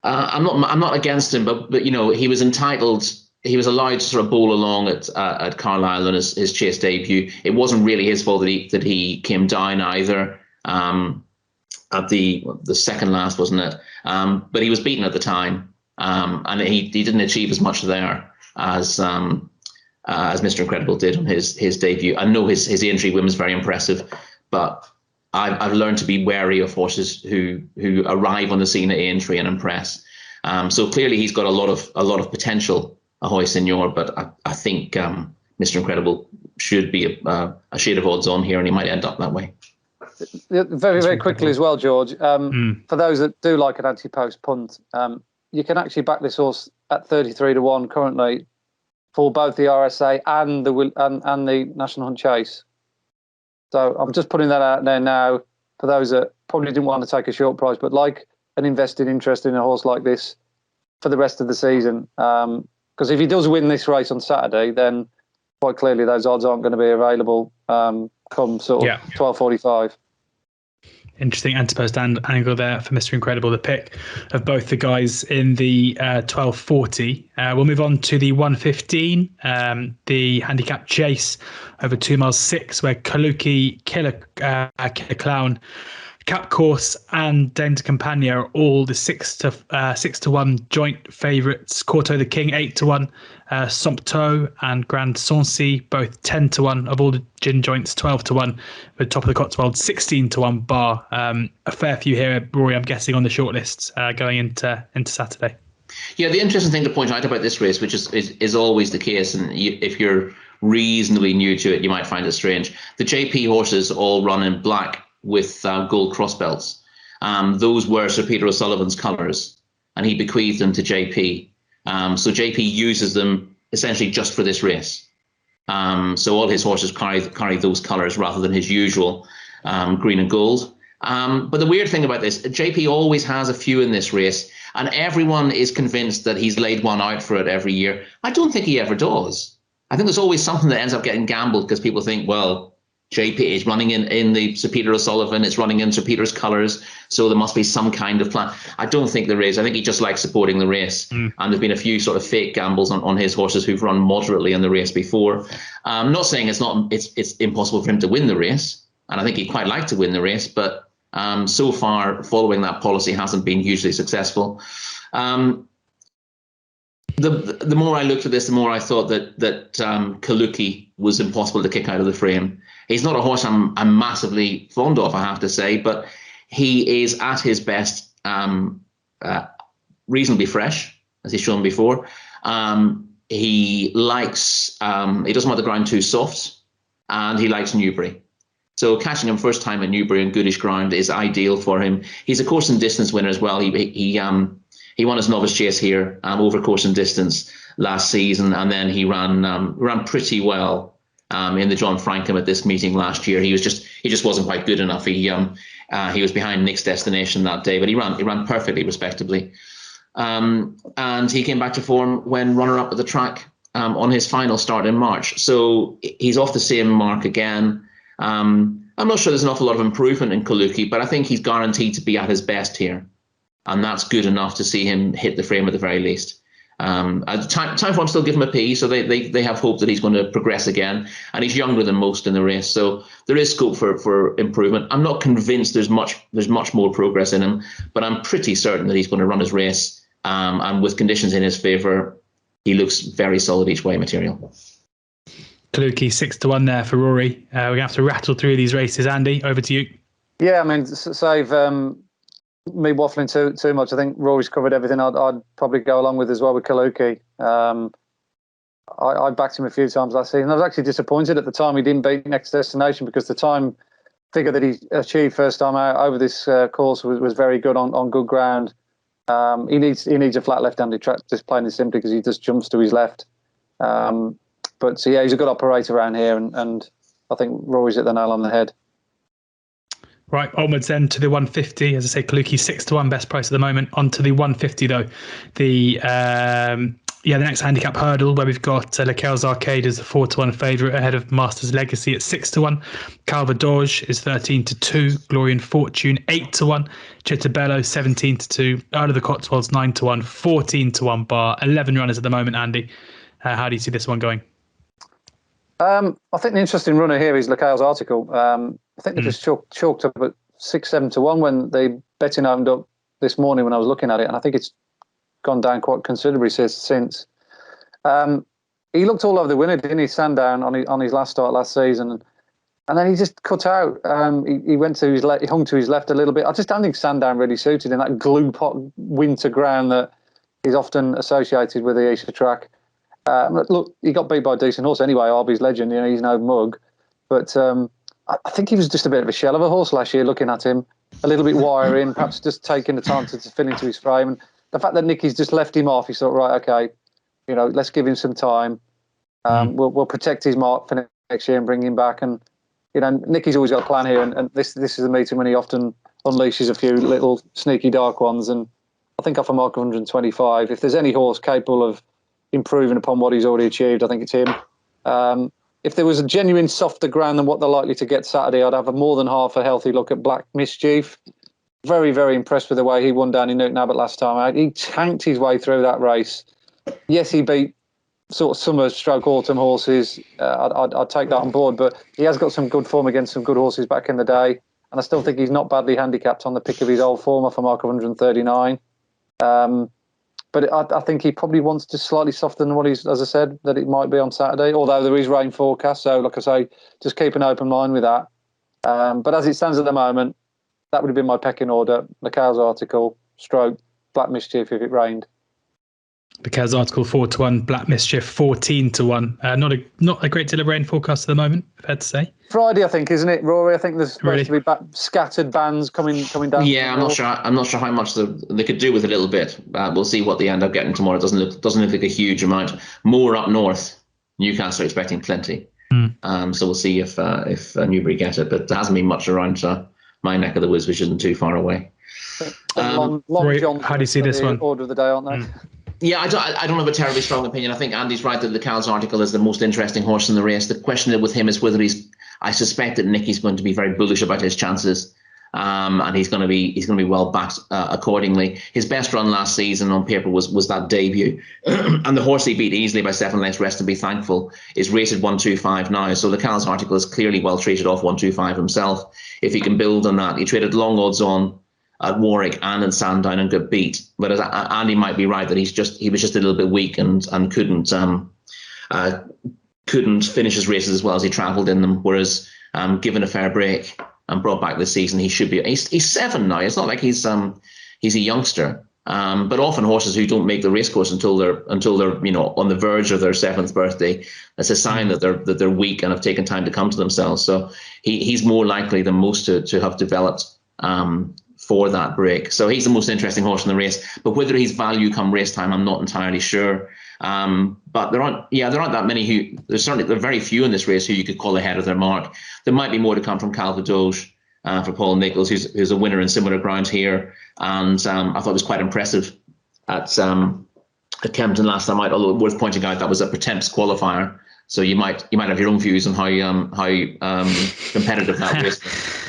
I'm not against him, but he was entitled. He was allowed to sort of bowl along at Carlisle on his chase debut. It wasn't really his fault that he came down either. At the second last, wasn't it? But he was beaten at the time, and he didn't achieve as much there as Mr. Incredible did on his debut. I know his injury win was very impressive, but I've learned to be wary of horses who arrive on the scene at entry and impress. So clearly he's got a lot of potential, Ahoy Senor, but I think Mr. Incredible should be a shade of odds on here, and he might end up that way. Very, very quickly as well, George. For those that do like an anti-post punt, you can actually back this horse at 33-1 currently for both the RSA and the National Hunt Chase. So I'm just putting that out there now for those that probably didn't want to take a short price, but like an invested interest in a horse like this for the rest of the season. Because if he does win this race on Saturday, then quite clearly those odds aren't going to be available come sort of 12:45. Interesting anti-post angle there for Mr. Incredible, the pick of both the guys in the 12:40. We'll move on to the 1:15, the handicap chase over 2 miles 6, where Kaluki, Killer Clown, Cap Course and Dame de Campagna are all the 6-1 joint favourites. Corto the King 8-1, Sompto and Grand Sancy both 10-1. Of all the gin joints, 12-1, with Top of the Cotswolds 16-1 bar. A fair few here, Rory, I'm guessing, on the shortlists going into Saturday. Yeah, the interesting thing to point out about this race, which is always the case, and if you're reasonably new to it, you might find it strange. The JP horses all run in black with gold cross belts. Those were Sir Peter O'Sullivan's colours, and he bequeathed them to JP. So JP uses them essentially just for this race. So all his horses carry those colours rather than his usual green and gold. But the weird thing about this, JP always has a few in this race, and everyone is convinced that he's laid one out for it every year. I don't think he ever does. I think there's always something that ends up getting gambled because people think, well, JP is running in the Sir Peter O'Sullivan, it's running in Sir Peter's colours, so there must be some kind of plan. I don't think there is. I think he just likes supporting the race. And there's been a few sort of fake gambles on his horses who've run moderately in the race before. I'm not saying it's impossible for him to win the race, and I think he'd quite like to win the race, but so far following that policy hasn't been hugely successful. The more I looked at this, the more I thought that Kaluki was impossible to kick out of the frame. He's not a horse I'm massively fond of, I have to say, but he is at his best reasonably fresh, as he's shown before. He likes, he doesn't want the ground too soft, and he likes Newbury. So catching him first time at Newbury on goodish ground is ideal for him. He's a course and distance winner as well. He won his novice chase here over course and distance last season, and then he ran pretty well in the John Frankham at this meeting last year. He just wasn't quite good enough. He was behind Nick's Destination that day, but he ran perfectly respectably. And he came back to form when runner-up at the track on his final start in March. So he's off the same mark again. I'm not sure there's an awful lot of improvement in Kaluki, but I think he's guaranteed to be at his best here. And that's good enough to see him hit the frame at the very least. Time for him still give him a P, so they have hope that he's going to progress again. And he's younger than most in the race, so there is scope for improvement. I'm not convinced there's much more progress in him, but I'm pretty certain that he's going to run his race. And with conditions in his favour, he looks very solid each way material. Kaluki 6-1 there for Rory. We're going to have to rattle through these races. Andy, over to you. Yeah, I mean, save me waffling too much. I think Rory's covered everything I'd probably go along with as well with Kaluki. I backed him a few times last season. I was actually disappointed at the time he didn't beat Next Destination, because the time figure that he achieved first time out over this course was very good on good ground. He needs a flat left-handed track, just plain and simply, because he just jumps to his left. But so yeah, he's a good operator around here, and I think Rory's hit the nail on the head. Right, onwards then to the 150. As I say, Kaluki 6-1, best price at the moment. On to the 150 though. The next handicap hurdle, where we've got Leclerc's Arcade is a 4-1 favourite ahead of Masters Legacy at 6-1. Calvadoge is 13-2. Glory and Fortune 8-1. Chittabello 17-2. Earl of the Cotswolds 9-1. 14-1 bar. 11 runners at the moment. Andy, how do you see this one going? I think the interesting runner here is Leclerc's Article. I think they just chalked up at 6-7-1 when the betting opened up this morning when I was looking at it, and I think it's gone down quite considerably since. He looked all over the winner, didn't he? Sandown on his last start last season, and then he just cut out. He went to his left, he hung to his left a little bit. I just don't think Sandown really suited in that glue pot winter ground that is often associated with the Easter track. Look, he got beat by a decent horse anyway. Arby's Legend, he's no mug, but I think he was just a bit of a shell of a horse last year. Looking at him, a little bit wiring, perhaps just taking the time to fit into his frame. And the fact that Nicky's just left him off, he thought, right, okay, let's give him some time. We'll protect his mark for next year and bring him back. And Nicky's always got a plan here, and this is a meeting when he often unleashes a few little sneaky dark ones. And I think off a mark of 125, if there's any horse capable of improving upon what he's already achieved, I think it's him. If there was a genuine softer ground than what they're likely to get Saturday, I'd have a more than half a healthy look at Black Mischief. Very, very impressed with the way he won down in Newton Abbot last time out. He tanked his way through that race. Yes, he beat sort of summer/autumn horses. I'd take that on board, but he has got some good form against some good horses back in the day, and I still think he's not badly handicapped on the pick of his old form off a mark of 139. But I think he probably wants to slightly soften what he's, as I said, that it might be on Saturday, although there is rain forecast. So, like I say, just keep an open mind with that. But as it stands at the moment, that would have been my pecking order. Leclerc's Article, stroke, Black Mischief if it rained. Leclerc's Article 4-1, Black Mischief 14-1. Not a great deal of rain forecast at the moment, fair to say. Friday, I think, isn't it, Rory? I think there's supposed to be scattered bands coming down. Yeah, I'm not sure how much they could do with a little bit. We'll see what they end up getting tomorrow. It doesn't look like a huge amount. More up north, Newcastle are expecting plenty. So we'll see if Newbury get it. But there hasn't been much around my neck of the woods, which isn't too far away. Long Rory, John's how do you see this one? Order of the day, aren't they? Yeah, I don't have a terribly strong opinion. I think Andy's right that Leclerc's Article is the most interesting horse in the race. The question with him is whether I suspect that Nicky's going to be very bullish about his chances, and he's going to be well backed accordingly. His best run last season on paper was that debut, and the horse he beat easily by 7 lengths, Rest and Be Thankful, is rated 125 now. So Leclerc's Article is clearly well treated off 125 himself. If he can build on that, he traded long odds on at Warwick and in Sandown and got beat. But as Andy might be right that he was just a little bit weak and couldn't finish his races as well as he travelled in them. Whereas given a fair break and brought back this season, he should be. He's 7 now. It's not like he's a youngster. But often horses who don't make the racecourse until they're on the verge of their 7th birthday, that's a sign that they're weak and have taken time to come to themselves. So he's more likely than most to have developed for that break. So he's the most interesting horse in the race. But whether he's value come race time, I'm not entirely sure. But there aren't that many there are very few in this race who you could call ahead of their mark. There might be more to come from Calvadoge for Paul Nichols, who's a winner in similar ground here. And I thought it was quite impressive at Kempton last time out, although worth pointing out that was a pretense qualifier. So you might have your own views on how competitive that race was.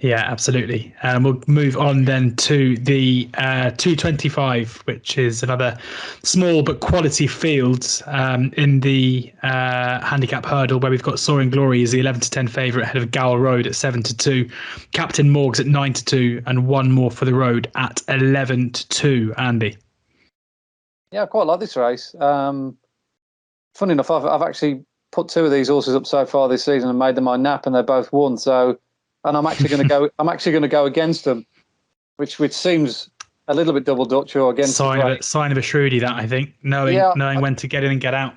Yeah, absolutely. We'll move on then to the 225, which is another small but quality field in the handicap hurdle, where we've got Soaring Glory is the 11-10 favourite ahead of Gower Road at 7-2, Captain Morgs at 9-2, and one more for the road at 11-2. Andy? Yeah, I quite like this race. Funny enough, I've actually put 2 of these horses up so far this season and made them my nap, and they both won. So and I'm actually going to go. I'm actually going to go against them, which seems a little bit double Dutch or against sign of a shrewdie, that I think, knowing when to get in and get out.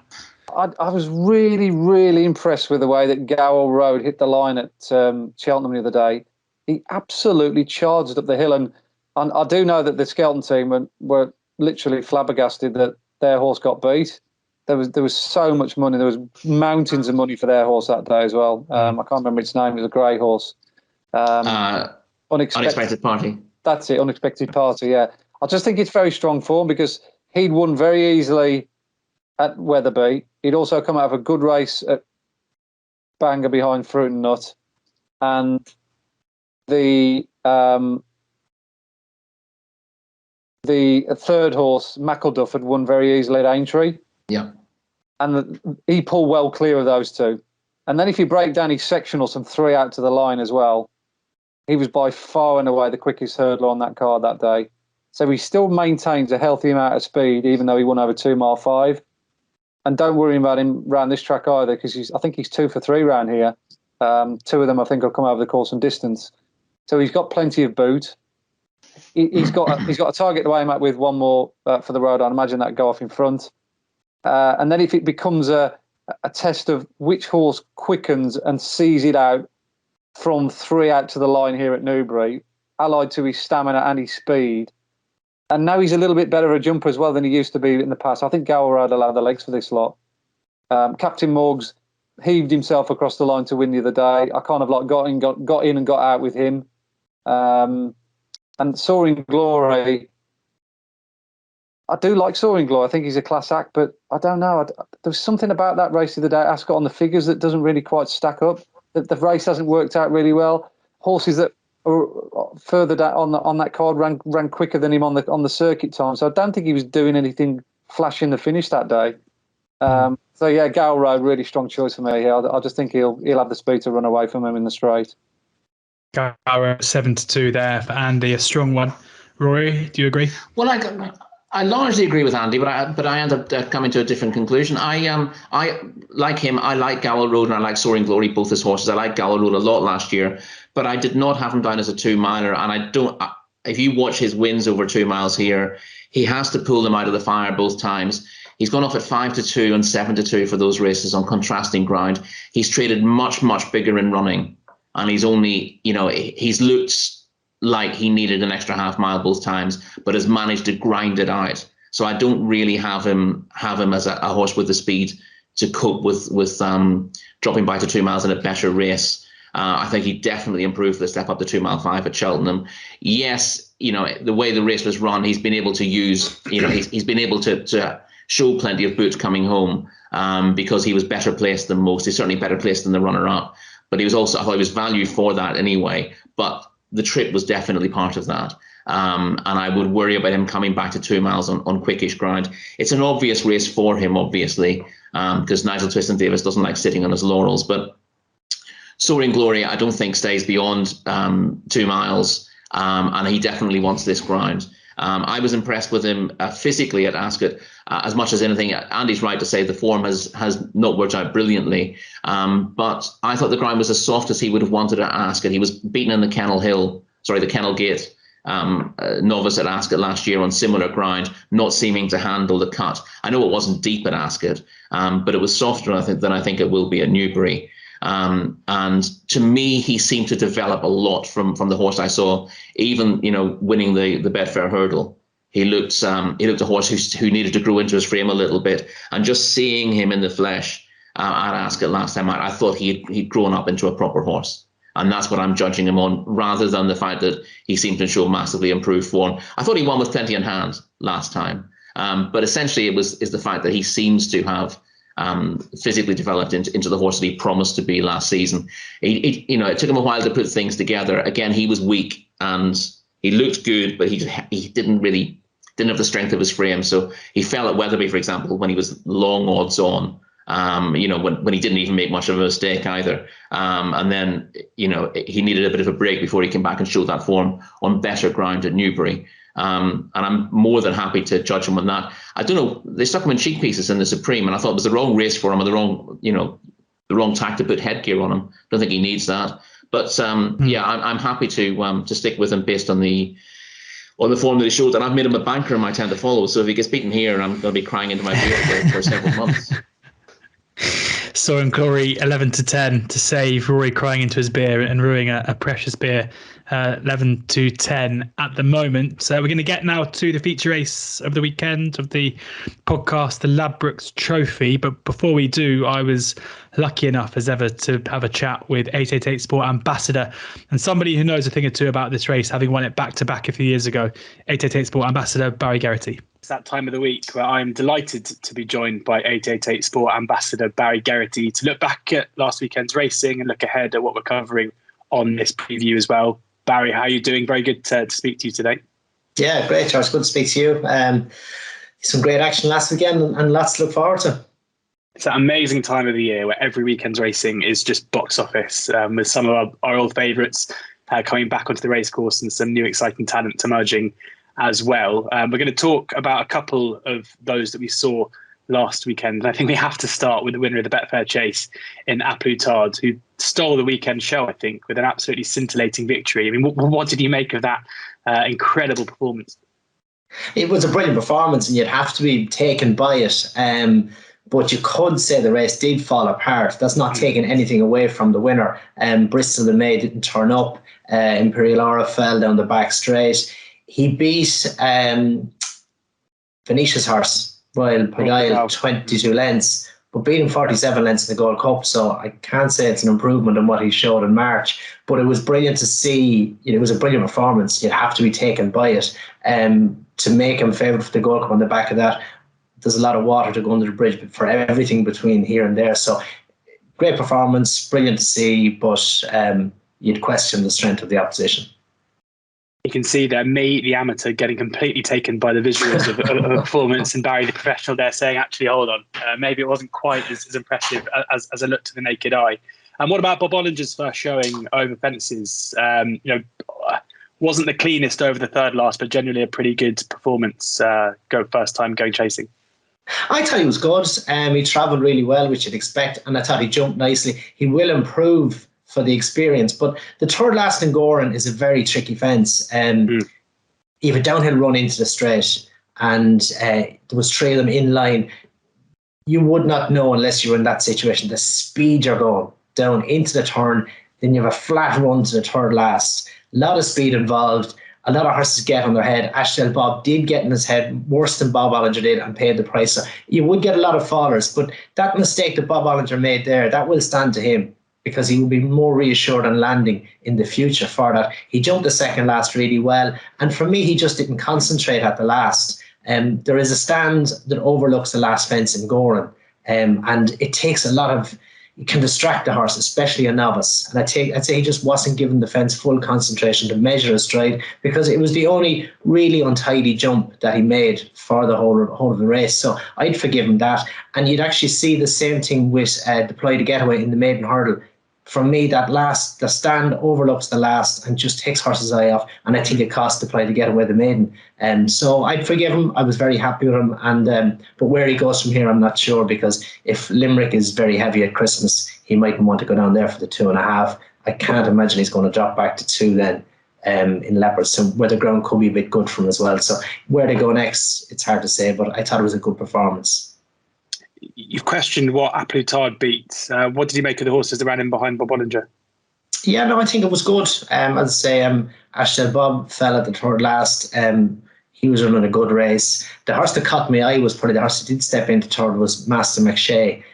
I was really, really impressed with the way that Gower Road hit the line at Cheltenham the other day. He absolutely charged up the hill, and I do know that the Skelton team were literally flabbergasted that their horse got beat. There was so much money. There was mountains of money for their horse that day as well. I can't remember its name. It was a grey horse. Unexpected Party. That's it, Unexpected Party, yeah. I just think it's very strong form because he'd won very easily at Wetherby. He'd also come out of a good race at Bangor behind Fruit and Nut. And the third horse, Mackleduff, had won very easily at Aintree. Yeah. And he pulled well clear of those two. And then if you break down his sectionals from 3 out to the line as well, he was by far and away the quickest hurdler on that card that day. So he still maintains a healthy amount of speed, even though he won over 2 mile 5. And don't worry about him around this track either, because I think he's 2 for 3 round here. 2 of them, I think, will come over the course and distance. So he's got plenty of boot. He's got a target to aim at with one more for the road. I'd imagine that go off in front. And then if it becomes a test of which horse quickens and sees it out from 3 out to the line here at Newbury, allied to his stamina and his speed. And now he's a little bit better a jumper as well than he used to be in the past. I think Gower Road will have the legs for this lot. Captain Morgs heaved himself across the line to win the other day. I kind of like got in and got out with him. And Soaring Glory, I do like Soaring Glory. I think he's a class act, but I don't know. There's something about that race the other day at Ascot on the figures that doesn't really quite stack up. The race hasn't worked out really well. Horses that are further down on that card ran quicker than him on the circuit time. So I don't think he was doing anything flash in the finish that day. So yeah, Gower Road, really strong choice for me here. I just think he'll have the speed to run away from him in the straight. Gower 7-2 there for Andy, a strong one. Rory, do you agree? Well, I largely agree with Andy, but I end up coming to a different conclusion. I like him. I like Gower Road and I like Soaring Glory, both his horses. I like Gower Road a lot last year, but I did not have him down as a 2-miler. And I don't. If you watch his wins over 2 miles here, he has to pull them out of the fire both times. He's gone off at 5-2 and 7-2 for those races on contrasting ground. He's traded much, much bigger in running, and he's only, he's looked like he needed an extra half mile both times, but has managed to grind it out. So I don't really have him as a horse with the speed to cope with dropping by to 2 miles in a better race. I think he definitely improved the step up to 2 mile 5 at Cheltenham. Yes, the way the race was run, he's been able to use, he's been able to show plenty of boots coming home because he was better placed than most. He's certainly better placed than the runner-up, but I thought he was valued for that anyway. But the trip was definitely part of that. And I would worry about him coming back to 2 miles on quickish ground. It's an obvious race for him, obviously, because Nigel Twiston-Davies doesn't like sitting on his laurels. But Soaring Glory, I don't think stays beyond 2 miles, and he definitely wants this ground. I was impressed with him physically at Ascot as much as anything. Andy's right to say the form has not worked out brilliantly, but I thought the ground was as soft as he would have wanted at Ascot. He was beaten in the Kennel Gate novice at Ascot last year on similar ground, not seeming to handle the cut. I know it wasn't deep at Ascot, but it was softer than I think it will be at Newbury. And to me, he seemed to develop a lot from the horse I saw, even, winning the Betfair Hurdle. He looked a horse who needed to grow into his frame a little bit. And just seeing him in the flesh at Ascot last time out, I thought he'd grown up into a proper horse. And that's what I'm judging him on, rather than the fact that he seemed to show massively improved form. I thought he won with plenty in hand last time. But essentially is the fact that he seems to have physically developed into the horse that he promised to be last season. It took him a while to put things together. Again, he was weak and he looked good, but he didn't have the strength of his frame. So he fell at Wetherby, for example, when he was long odds on. When he didn't even make much of a mistake either. And then, he needed a bit of a break before he came back and showed that form on better ground at Newbury. And I'm more than happy to judge him on that. I don't know, they stuck him in cheek pieces in the Supreme, and I thought it was the wrong race for him, or the wrong tack to put headgear on him. Don't think he needs that. But yeah, I'm happy to stick with him based on the form that he showed, and I've made him a banker in my 10 to follow. So if he gets beaten here, I'm going to be crying into my beard for several months. Soren Clory 11-10 to save Rory crying into his beer and ruining a precious beer. 11-10 at the moment. So we're going to get now to the feature race of the weekend of the podcast, the Ladbrokes Trophy. But before we do, I was lucky enough as ever to have a chat with 888 Sport ambassador and somebody who knows a thing or two about this race, having won it back to back a few years ago. 888 Sport ambassador Barry Geraghty. It's that time of the week where I'm delighted to be joined by 888 Sport ambassador Barry Geraghty to look back at last weekend's racing and look ahead at what we're covering on this preview as well. Barry, how are you doing? Very good to speak to you today. Yeah, great, George. Good to speak to you. Some great action last weekend and lots to look forward to. It's that amazing time of the year where every weekend's racing is just box office, with some of our old favourites coming back onto the racecourse and some new exciting talent emerging as well. We're going to talk about a couple of those that we saw last weekend. And I think we have to start with the winner of the Betfair Chase in A Plus Tard, who stole the weekend show, I think, with an absolutely scintillating victory. I mean, what did you make of that incredible performance? It was a brilliant performance and you'd have to be taken by it. But you could say the race did fall apart. That's not taking anything away from the winner. Bristol and May didn't turn up. Imperial Aura fell down the back straight. He beat Venetia's horse, Royal Pagile, 22 lengths, but beating 47 lengths in the Gold Cup. So I can't say it's an improvement on what he showed in March, but it was brilliant to see. It was a brilliant performance. You'd have to be taken by it. To make him favourite for the Gold Cup on the back of that, there's a lot of water to go under the bridge for everything between here and there. So great performance, brilliant to see, but you'd question the strength of the opposition. You can see there, me, the amateur, getting completely taken by the visuals of a performance, and Barry, the professional, there saying, actually, hold on, maybe it wasn't quite as impressive as it looked to the naked eye. And what about Bob Ollinger's first showing over fences? Wasn't the cleanest over the third last, but generally a pretty good performance. First time going chasing. I thought he was good. He travelled really well, which you'd expect, and I thought he jumped nicely. He will improve for the experience, but the third last in Goran is a very tricky fence. You have a downhill run into the straight, and there was three of them in line. You would not know unless you were in that situation the speed you're going down into the turn. Then you have a flat run to the third last. A lot of speed involved. A lot of horses get on their head. Ashdale Bob did get in his head worse than Bob Ollinger did and paid the price. So you would get a lot of fallers, but that mistake that Bob Ollinger made there, that will stand to him, because he will be more reassured on landing in the future for that. He jumped the second last really well. And for me, he just didn't concentrate at the last. There is a stand that overlooks the last fence in Goran. And it takes a lot of, it can distract the horse, especially a novice. And I'd say he just wasn't given the fence full concentration to measure his stride, because it was the only really untidy jump that he made for the whole of the race. So I'd forgive him that. And you'd actually see the same thing with Deploy to Getaway in the maiden hurdle. For me, the stand overlooks the last and just takes horse's eye off, and I think it cost Deploy to Getaway the maiden. So I'd forgive him. I was very happy with him, and but where he goes from here, I'm not sure, because if Limerick is very heavy at Christmas, he mightn't want to go down there for the 2.5. I can't imagine he's going to drop back to 2 then in Leopards, so where the ground could be a bit good for him as well. So where they go next, it's hard to say, but I thought it was a good performance. You've questioned what A Plus Tard beat. What did you make of the horses that ran in behind Bob Ollinger? Yeah, no, I think it was good. As I say, Ashdale Bob fell at the third last. He was running a good race. The horse that caught my eye was probably the horse that did step into third was Master McShay.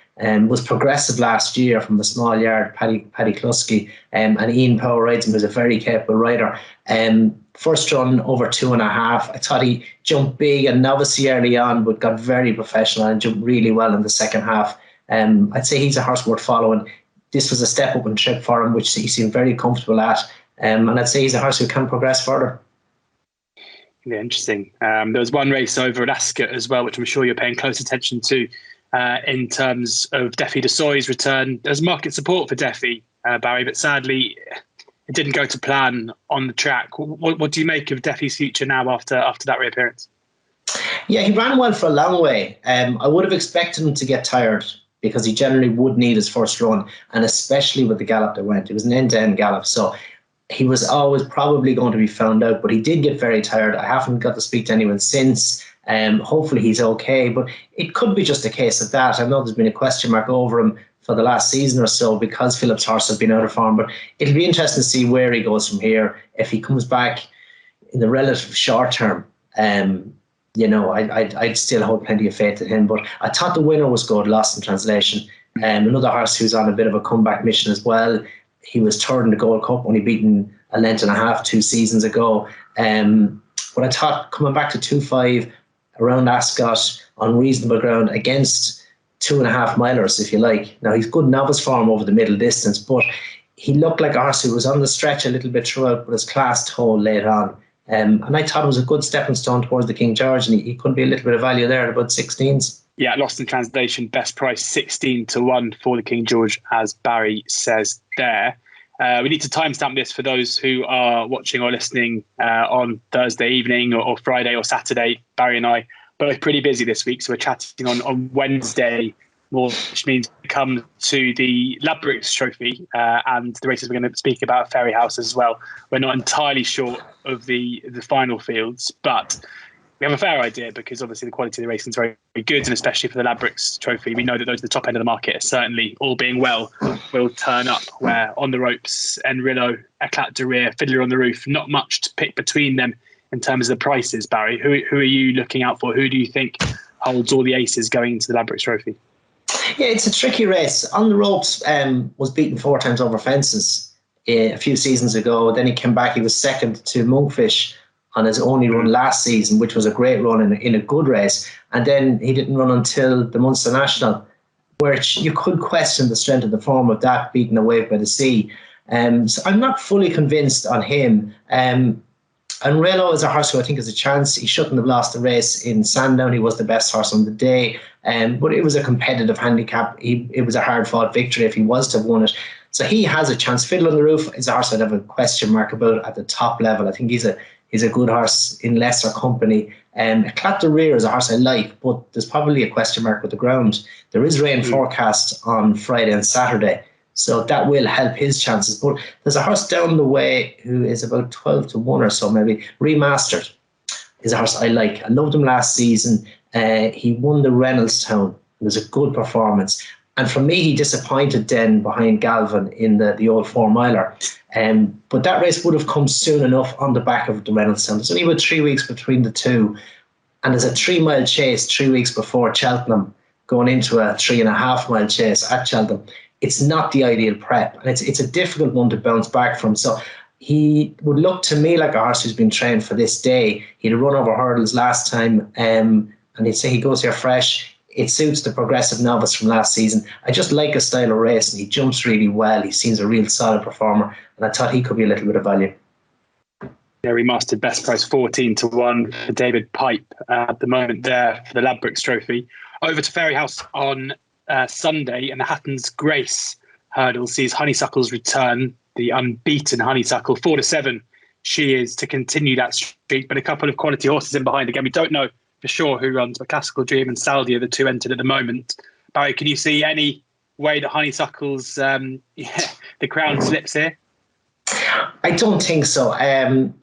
Was progressive last year from the small yard, Paddy Kluski, and Ian Power rides him, who's a very capable rider. First run over 2.5. I thought he jumped big and novice early on, but got very professional and jumped really well in the second half. I'd say he's a horse worth following. This was a step up in trip for him, which he seemed very comfortable at. And I'd say he's a horse who can progress further. Yeah, interesting. There was one race over at Ascot as well, which I'm sure you're paying close attention to in terms of Defi de Soy's return. There's market support for Defi, Barry, but sadly it didn't go to plan on the track. What do you make of Defi's future now after that reappearance? Yeah, he ran well for a long way. I would have expected him to get tired because he generally would need his first run, and especially with the gallop that went. It was an end-to-end gallop, so he was always probably going to be found out, but he did get very tired. I haven't got to speak to anyone since. Hopefully he's okay, but it could be just a case of that. I know there's been a question mark over him for the last season or so because Philip's horse has been out of form, but it'll be interesting to see where he goes from here. If he comes back in the relative short term, I'd still hold plenty of faith in him. But I thought the winner was good, Lost in Translation. Another horse who's on a bit of a comeback mission as well. He was third in the Gold Cup, only beaten a length and a half 2 seasons ago. But I thought coming back to 2-5 around Ascot on reasonable ground against 2.5 milers, if you like. Now, he's good novice form over the middle distance, but he looked like a horse who was on the stretch a little bit throughout, but his class told later on. And I thought it was a good stepping stone towards the King George, and he could be a little bit of value there at about 16s. Yeah, Lost in Translation, best price 16-1 for the King George, as Barry says there. We need to timestamp this for those who are watching or listening on Thursday evening or Friday or Saturday. Barry and I both pretty busy this week, so we're chatting on Wednesday, which means we come to the Ladbrokes Trophy and the races we're going to speak about Fairyhouse as well. We're not entirely sure of the final fields, but we have a fair idea because obviously the quality of the racing is very, very good, and especially for the Ladbrokes Trophy, we know that those at the top end of the market are certainly, all being well, will turn up, where On the Ropes, Enrillo, Eclat de Rire, Fiddler on the Roof, not much to pick between them in terms of the prices. Barry, who are you looking out for? Who do you think holds all the aces going into the Ladbrokes Trophy? Yeah, it's a tricky race. On the Ropes was beaten 4 times over fences a few seasons ago. Then he came back. He was second to Monkfish on his only run last season, which was a great run in a good race. And then he didn't run until the Munster National, which you could question the strength of the form of that, beating a Wave by the Sea. So I'm not fully convinced on him. And Relo is a horse who I think has a chance. He shouldn't have lost the race in Sandown. He was the best horse on the day. But it was a competitive handicap. It was a hard-fought victory if he was to have won it. So he has a chance. Fiddler on the Roof is a horse I'd have a question mark about at the top level. I think he's a good horse in lesser company. Eclat de Rire is a horse I like, but there's probably a question mark with the ground. There is rain forecast on Friday and Saturday, so that will help his chances. But there's a horse down the way who is about 12-1 or so, maybe. Remastered is a horse I like. I loved him last season. He won the Reynoldstown. It was a good performance. And for me, he disappointed then behind Galvin in the old 4-miler. But that race would have come soon enough on the back of the Reynoldstown. There's only about 3 weeks between the two. And there's a 3-mile chase 3 weeks before Cheltenham, going into a 3.5-mile chase at Cheltenham. It's not the ideal prep. And it's a difficult one to bounce back from. So he would look to me like a horse who's been trained for this day. He'd run over hurdles last time. And he'd say he goes here fresh. It suits the progressive novice from last season. I just like his style of race, and he jumps really well. He seems a real solid performer, and I thought he could be a little bit of value. Yeah, remastered best price 14-1 for David Pipe at the moment there for the Ladbrokes Trophy. Over to Fairyhouse on Sunday, and the Hatton's Grace hurdle sees Honeysuckle's return, the unbeaten Honeysuckle, 4-7. She is to continue that streak, but a couple of quality horses in behind. Again, we don't know for sure who runs, but Classical Dream and Saldi are the two entered at the moment. Barry, can you see any way that Honeysuckle's the crown slips here? I don't think so.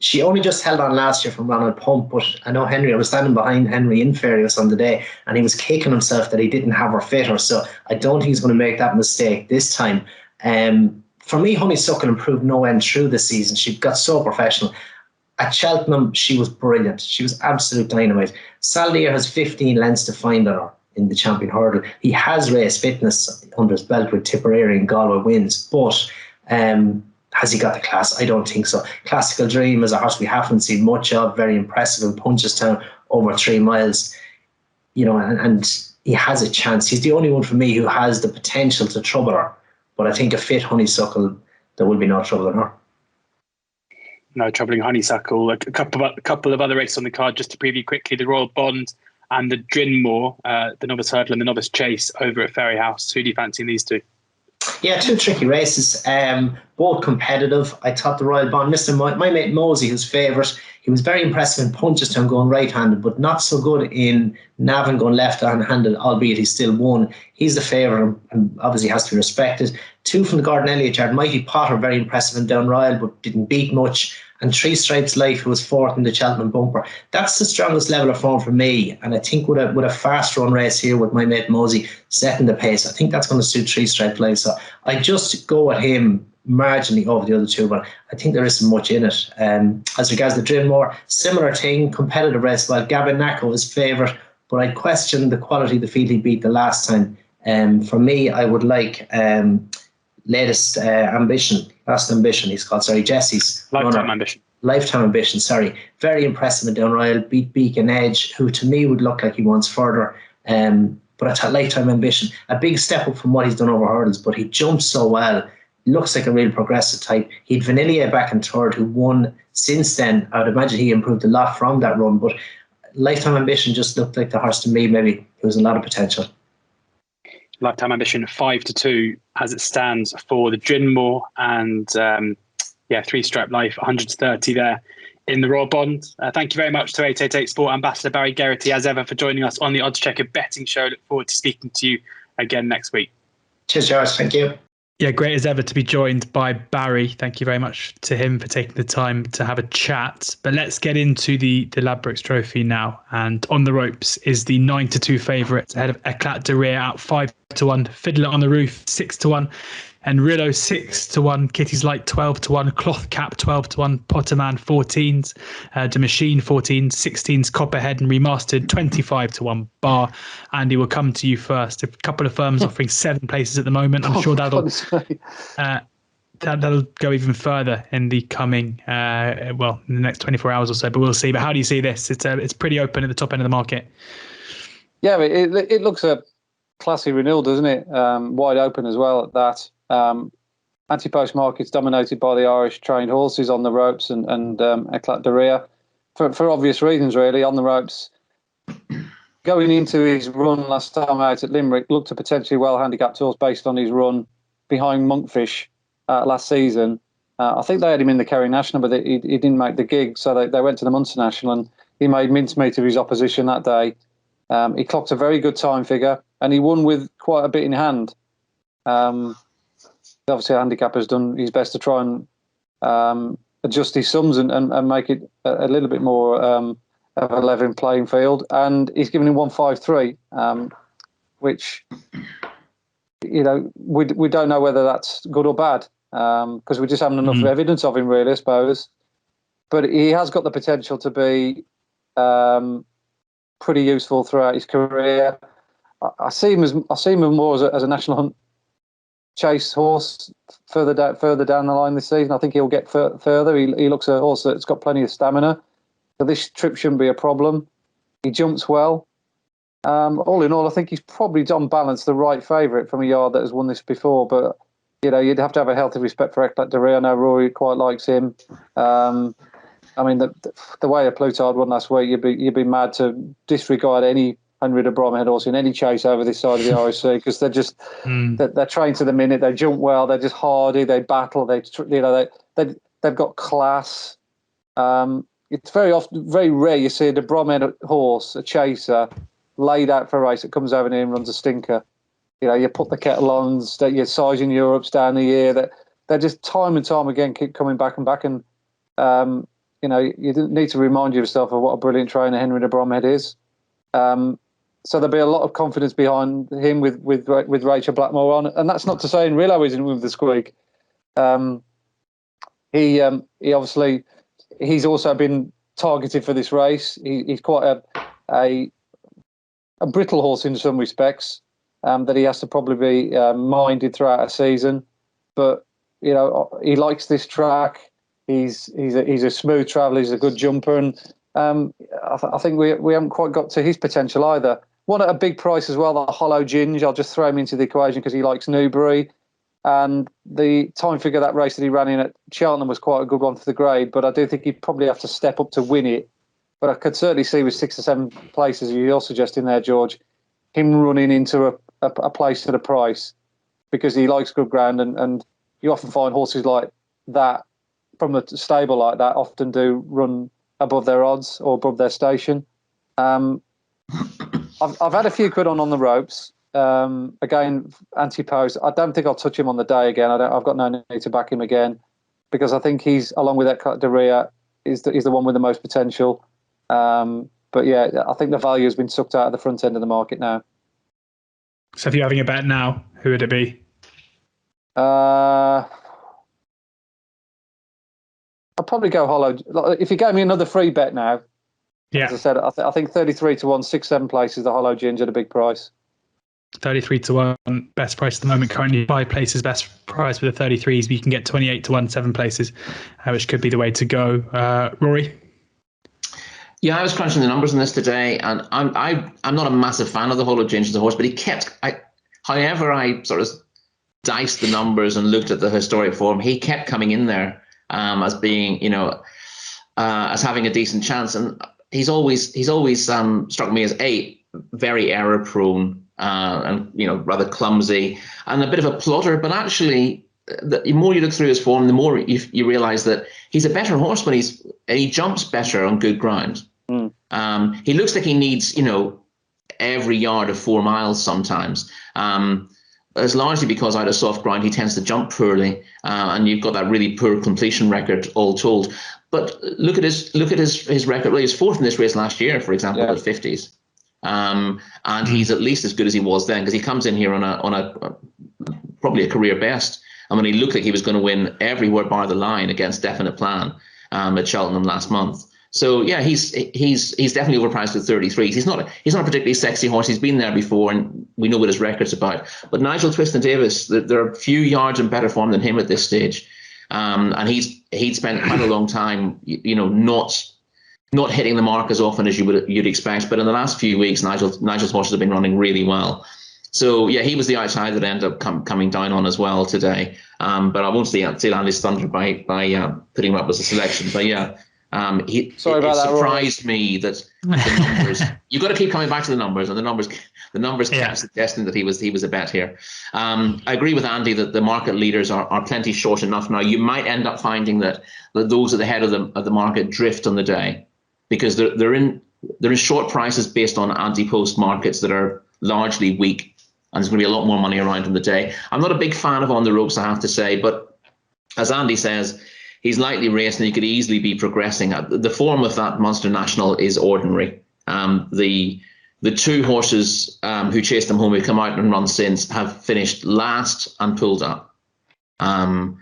She only just held on last year from Ronald Pump, but I know I was standing behind Henry in Fairyhouse on the day, and he was kicking himself that he didn't have her fit her, so I don't think he's going to make that mistake this time. For me, Honeysuckle improved no end through the season. She got so professional. At Cheltenham, she was brilliant. She was absolute dynamite. Saldier has 15 lengths to find on her in the champion hurdle. He has race fitness under his belt with Tipperary and Galway wins, but has he got the class? I don't think so. Classical Dream is a horse we haven't seen much of, very impressive in Punchestown, over 3 miles. And he has a chance. He's the only one for me who has the potential to trouble her. But I think a fit Honeysuckle, there will be no trouble in her. No troubling Honeysuckle. A couple of other races on the card, just to preview quickly: the Royal Bond and the Drinmore, the Novice Hurdle and the Novice Chase over at Fairyhouse. Who do you fancy in these two? Yeah, two tricky races, both competitive. I thought the Royal Bond, my mate Mosey, who's favourite, he was very impressive in Punchestown going right-handed, but not so good in Navan going left-handed, albeit he still won. He's the favourite and obviously has to be respected. Two from the Gordon Elliott yard, Mighty Potter, very impressive in Down Royal, but didn't beat much. And Three Stripes Life, who was fourth in the Cheltenham Bumper. That's the strongest level of form for me. And I think with a fast run race here with my mate Mosey setting the pace, I think that's going to suit Three Stripes Life. So I just go at him marginally over the other two, but I think there isn't much in it. As regards the Drinmore, similar thing, competitive race. Well, Gavin Nacko is favourite, but I question the quality of the field he beat the last time. For me, I would like Last Ambition, he's called, Jesse's Lifetime Ambition. Lifetime Ambition, sorry. Very impressive in Down Royal, beat Beacon Edge, who to me would look like he wants further. But I thought Lifetime Ambition, a big step up from what he's done over hurdles, but he jumps so well. Looks like a real progressive type. He'd Vanillia back in third, who won since then. I would imagine he improved a lot from that run, but Lifetime Ambition just looked like the horse to me. Maybe there was a lot of potential. Lifetime Ambition 5-2 as it stands for the Drinmore, and Three Stripe Life 130 there in the Royal Bond. Thank you very much to 888 Sport Ambassador Barry Geraghty, as ever, for joining us on the Oddschecker Betting Show. Look forward to speaking to you again next week. Cheers, George. Thank you. Yeah, great as ever to be joined by Barry. Thank you very much to him for taking the time to have a chat. But let's get into the Ladbrokes Trophy now. And on the ropes is the 9-2 favourite ahead of Eclat de Rire out 5-1, Fiddler on the Roof 6-1, and Rillo 6-1, Kitty's Light 12-1, Cloth Cap 12-1, Potterman 14s, The Machine 14s, 16s, Copperhead and Remastered 25-1 bar. Andy, will come to you first. A couple of firms offering 7 places at the moment. I'm sure that'll go even further in the coming, in the next 24 hours or so. But we'll see. But how do you see this? It's pretty open at the top end of the market. Yeah, it looks a classy renewal, doesn't it? Wide open as well at that. Anti-post markets dominated by the Irish trained horses on the ropes and Eclat de Rire for obvious reasons, really. On the ropes, going into his run last time out at Limerick, looked a potentially well handicapped horse based on his run behind Monkfish last season. I think they had him in the Kerry National, but he didn't make the gig, so they went to the Munster National, and he made mincemeat of his opposition that day. He clocked a very good time figure, and he won with quite a bit in hand. Obviously, a handicapper's done his best to try and adjust his sums and make it a little bit more of a level playing field. And he's given him 153, which, we don't know whether that's good or bad, because we just haven't enough evidence of him, really, I suppose. But he has got the potential to be pretty useful throughout his career. I see him more as a national hunt chase horse further down the line this season. I think he'll get further. He looks a horse that's got plenty of stamina, so this trip shouldn't be a problem. He jumps well. All in all, I think he's probably on balance the right favourite from a yard that has won this before. But you'd have to have a healthy respect for Eclat de Rire. I know Rory quite likes him. The way a Plutard won last week, you'd be mad to disregard any Henry de Bromhead horse in any chase over this side of the Irish Sea, because they're just they're trained to the minute. They jump well. They're just hardy. They battle. They've got class. It's very rare you see a de Bromhead horse, a chaser, laid out for a race that comes over here and runs a stinker. You put the kettle on, you're sizing Europe's down the year. That they're just time and time again keep coming back and back. And you need to remind yourself of what a brilliant trainer Henry de Bromhead is. So there'll be a lot of confidence behind him with Rachel Blackmore on, and that's not to say Rillo isn't with the squeak. He obviously he's also been targeted for this race. He's quite a brittle horse in some respects, that he has to probably be minded throughout a season. But he likes this track. He's a smooth traveller. He's a good jumper, and I think we haven't quite got to his potential either. One at a big price as well, the Hollow Ginge. I'll just throw him into the equation because he likes Newbury. And the time figure that race that he ran in at Cheltenham was quite a good one for the grade, but I do think he'd probably have to step up to win it. But I could certainly see with 6 or 7 places, you're suggesting there, George, him running into a place at a price. because he likes good ground, and you often find horses like that from a stable like that often do run above their odds or above their station. I've had a few quid on the ropes. Again, anti-post. I don't think I'll touch him on the day again. I've got no need to back him again because I think he's, along with Eclat de Ria, is the one with the most potential. But yeah, I think the value has been sucked out of the front end of the market now. So if you're having a bet now, who would it be? I'll probably go hollow. If you gave me another free bet now, as I said, I think 33 to 1, 6-7 places, the hollow ginger at a big price. 33 to 1, best price at the moment. Currently 5 places, best price with the 33s. But you can get 28 to 1, 7 places, which could be the way to go. Rory? Yeah, I was crunching the numbers on this today, and I'm not a massive fan of the Hollow Ginger as a horse, but he kept. However, I sort of diced the numbers and looked at the historic form, he kept coming in there as being, as having a decent chance, and he's always struck me as very error prone and rather clumsy and a bit of a plotter, but actually. The more you look through his form, the more you realise that he's a better horse when he jumps better on good ground. He looks like he needs, every yard of 4 miles sometimes. It's largely because out of soft ground he tends to jump poorly, and you've got that really poor completion record all told. But look at his record. Well, he was fourth in this race last year, for example, at 50s. And he's at least as good as he was then because he comes in here on a probably a career best. I mean, he looked like he was going to win everywhere bar the line against Definite Plan at Cheltenham last month. So yeah, he's definitely overpriced with 33s. He's not a particularly sexy horse. He's been there before, and we know what his record's about. But Nigel Twiston-Davies, there are a few yards in better form than him at this stage, and he'd spent quite a long time, not hitting the mark as often as you'd expect. But in the last few weeks, Nigel's horses have been running really well. So yeah, he was the outside that ended up coming down on as well today. But I won't steal Andy's thunder by putting him up as a selection. But yeah, it surprised me that the numbers. You've got to keep coming back to the numbers, and the numbers kept suggesting that he was a bet here. I agree with Andy that the market leaders are plenty short enough now. You might end up finding that those at the head of the market drift on the day because they're in short prices based on anti-post markets that are largely weak. And there's going to be a lot more money around on the day. I'm not a big fan of on the ropes, I have to say, but as Andy says, he's lightly raced and he could easily be progressing. The form of that Munster National is ordinary. The two horses who chased them home, who come out and run since, have finished last and pulled up. So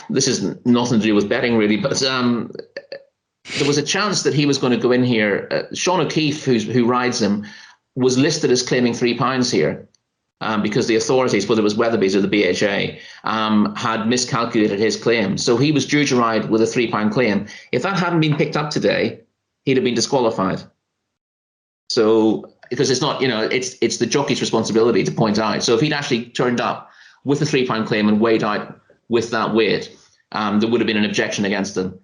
this is nothing to do with betting really, but there was a chance that he was going to go in here. Sean O'Keefe, who rides him, was listed as claiming £3 here because the authorities, whether it was Weatherby's or the BHA, had miscalculated his claim. So he was due to ride with a £3 claim. If that hadn't been picked up today, he'd have been disqualified. So because it's not, it's the jockey's responsibility to point out. So if he'd actually turned up with a £3 claim and weighed out with that weight, there would have been an objection against him.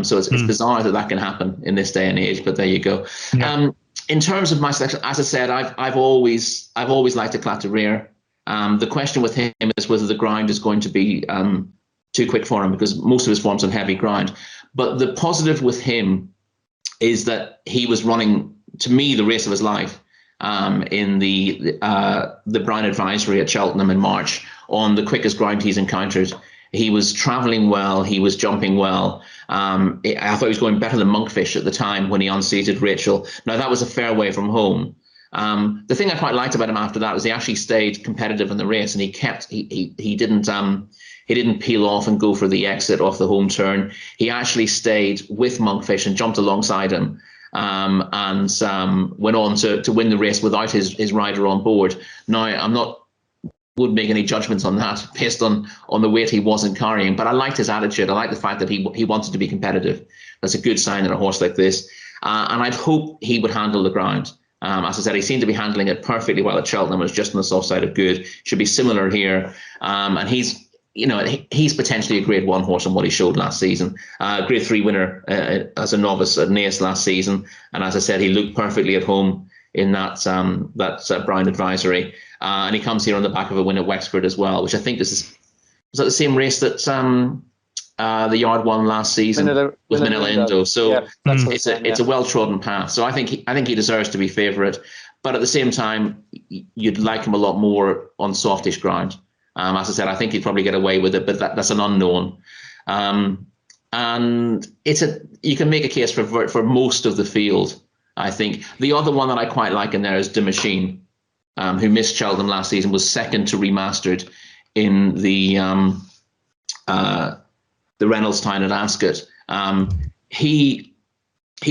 So it's bizarre that can happen in this day and age, but there you go. Yeah. In terms of my selection, as I said, I've always liked Eclat de Rire. The question with him is whether the ground is going to be too quick for him because most of his form's on heavy ground. But the positive with him is that he was running, to me, the race of his life in the Brown Advisory at Cheltenham in March on the quickest ground he's encountered. He was travelling well. He was jumping well. I thought he was going better than Monkfish at the time when he unseated Rachel. Now, that was a fair way from home. The thing I quite liked about him after that was he actually stayed competitive in the race, and he didn't peel off and go for the exit off the home turn. He actually stayed with Monkfish and jumped alongside him and went on to win the race without his rider on board. Now, wouldn't make any judgments on that based on the weight he wasn't carrying, but I liked his attitude. I liked the fact that he wanted to be competitive. That's a good sign in a horse like this, and I'd hope he would handle the ground. As I said, he seemed to be handling it perfectly well at Cheltenham. Was just on the soft side of good. Should be similar here, and he's potentially a Grade 1 horse on what he showed last season. Grade 3 winner as a novice at Naas last season, and as I said, he looked perfectly at home in that Brown advisory, and he comes here on the back of a win at Wexford as well, which I think was that the same race that the yard won last season with Manila Indo. So it's a well trodden path. So I think he deserves to be favourite, but at the same time, you'd like him a lot more on softish ground. As I said, I think he'd probably get away with it, but that's an unknown. And you can make a case for most of the field. I think the other one that I quite like in there is De Machine, who missed Cheltenham last season, was second to Remastered in the Reynolds Town at Ascot. He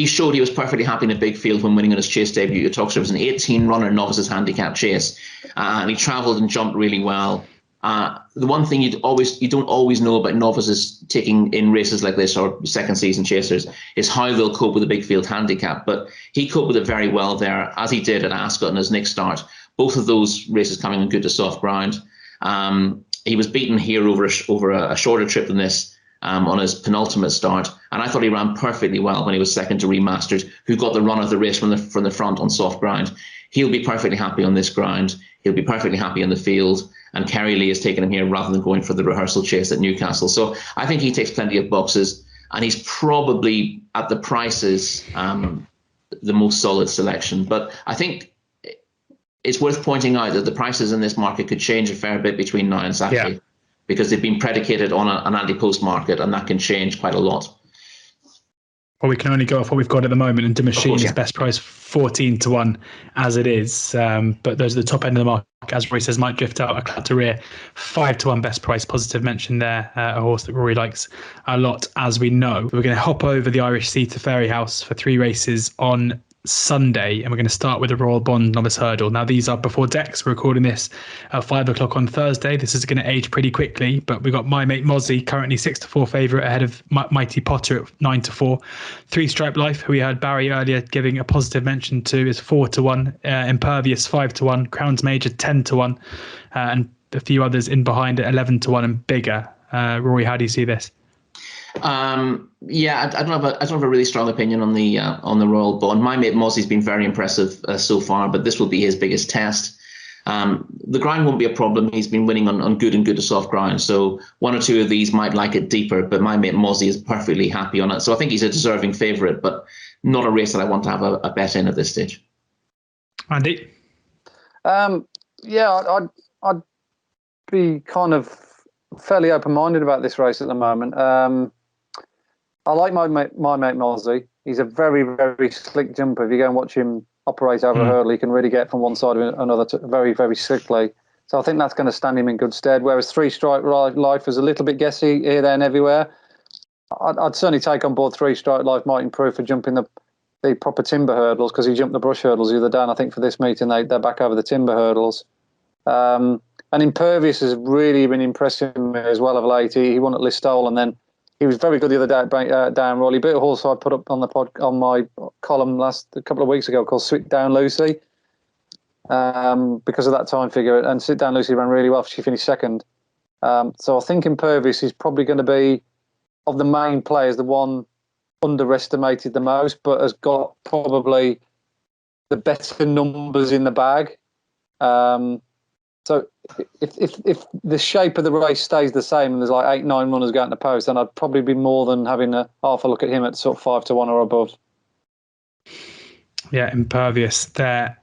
showed he was perfectly happy in a big field when winning on his chase debut at Tuxedo. It was an 18-runner novices handicap chase, and he travelled and jumped really well. The one thing you don't always know about novices taking in races like this or second season chasers is how they'll cope with a big field handicap. But he coped with it very well there, as he did at Ascot in his next start. Both of those races coming on good to soft ground. He was beaten here over a shorter trip than this on his penultimate start, and I thought he ran perfectly well when he was second to Remastered, who got the run of the race from the front on soft ground. He'll be perfectly happy on this ground. He'll be perfectly happy in the field, and Kerry Lee has taken him here rather than going for the rehearsal chase at Newcastle. So I think he takes plenty of boxes, and he's probably at the prices the most solid selection. But I think it's worth pointing out that the prices in this market could change a fair bit between now and Saturday, because they've been predicated on an anti-post market, and that can change quite a lot. Well, we can only go off what we've got at the moment, and De Machine is best price 14-1 as it is. But those are the top end of the market. As Rory says, might drift out a cut to rear. 5-1 best price, positive mention there. A horse that Rory likes a lot, as we know. We're going to hop over the Irish Sea to Fairyhouse for 3 races on Sunday, and we're going to start with the Royal Bond Novice Hurdle. Now, these are before decks. We're recording this at 5 o'clock on Thursday. This is going to age pretty quickly, but we've got My Mate Mozzie, currently 6-4 favourite, ahead of Mighty Potter at 9-4. 3 Stripe Life, who we heard Barry earlier giving a positive mention to, is 4-1. Impervious 5-1. Crowns Major 10-1, and a few others in behind at 11-1 and bigger. Rory, how do you see this? I don't have a really strong opinion on the Royal Bond. My Mate Mozzie's been very impressive so far, but this will be his biggest test. The ground won't be a problem. He's been winning on good and good to soft ground, so 1 or 2 of these might like it deeper, but My Mate Mozzie is perfectly happy on it. So I think he's a deserving favourite, but not a race that I want to have a bet in at this stage. Andy? I'd be kind of fairly open-minded about this race at the moment. I like my mate Mozzie. He's a very, very slick jumper. If you go and watch him operate over a hurdle, he can really get from one side to another very, very slickly. So I think that's going to stand him in good stead. Whereas 3 Stripe Life is a little bit guessy here, there, and everywhere. I'd certainly take on board 3 Stripe Life might improve for jumping the proper timber hurdles, because he jumped the brush hurdles the other day, and I think for this meeting they're back over the timber hurdles. And Impervious has really been impressing me as well of late. He won at Listowel, and then he was very good the other day at Down Roll. He beat a horse I put up on my column a couple of weeks ago called Sit Down Lucy, because of that time figure. And Sit Down Lucy ran really well. She finished second. So I think Impervious is probably going to be, of the main players, the one underestimated the most, but has got probably the better numbers in the bag. So if the shape of the race stays the same and there's like 8-9 runners going to post, then I'd probably be more than having half a look at him at sort of 5-1 or above. Yeah, Impervious there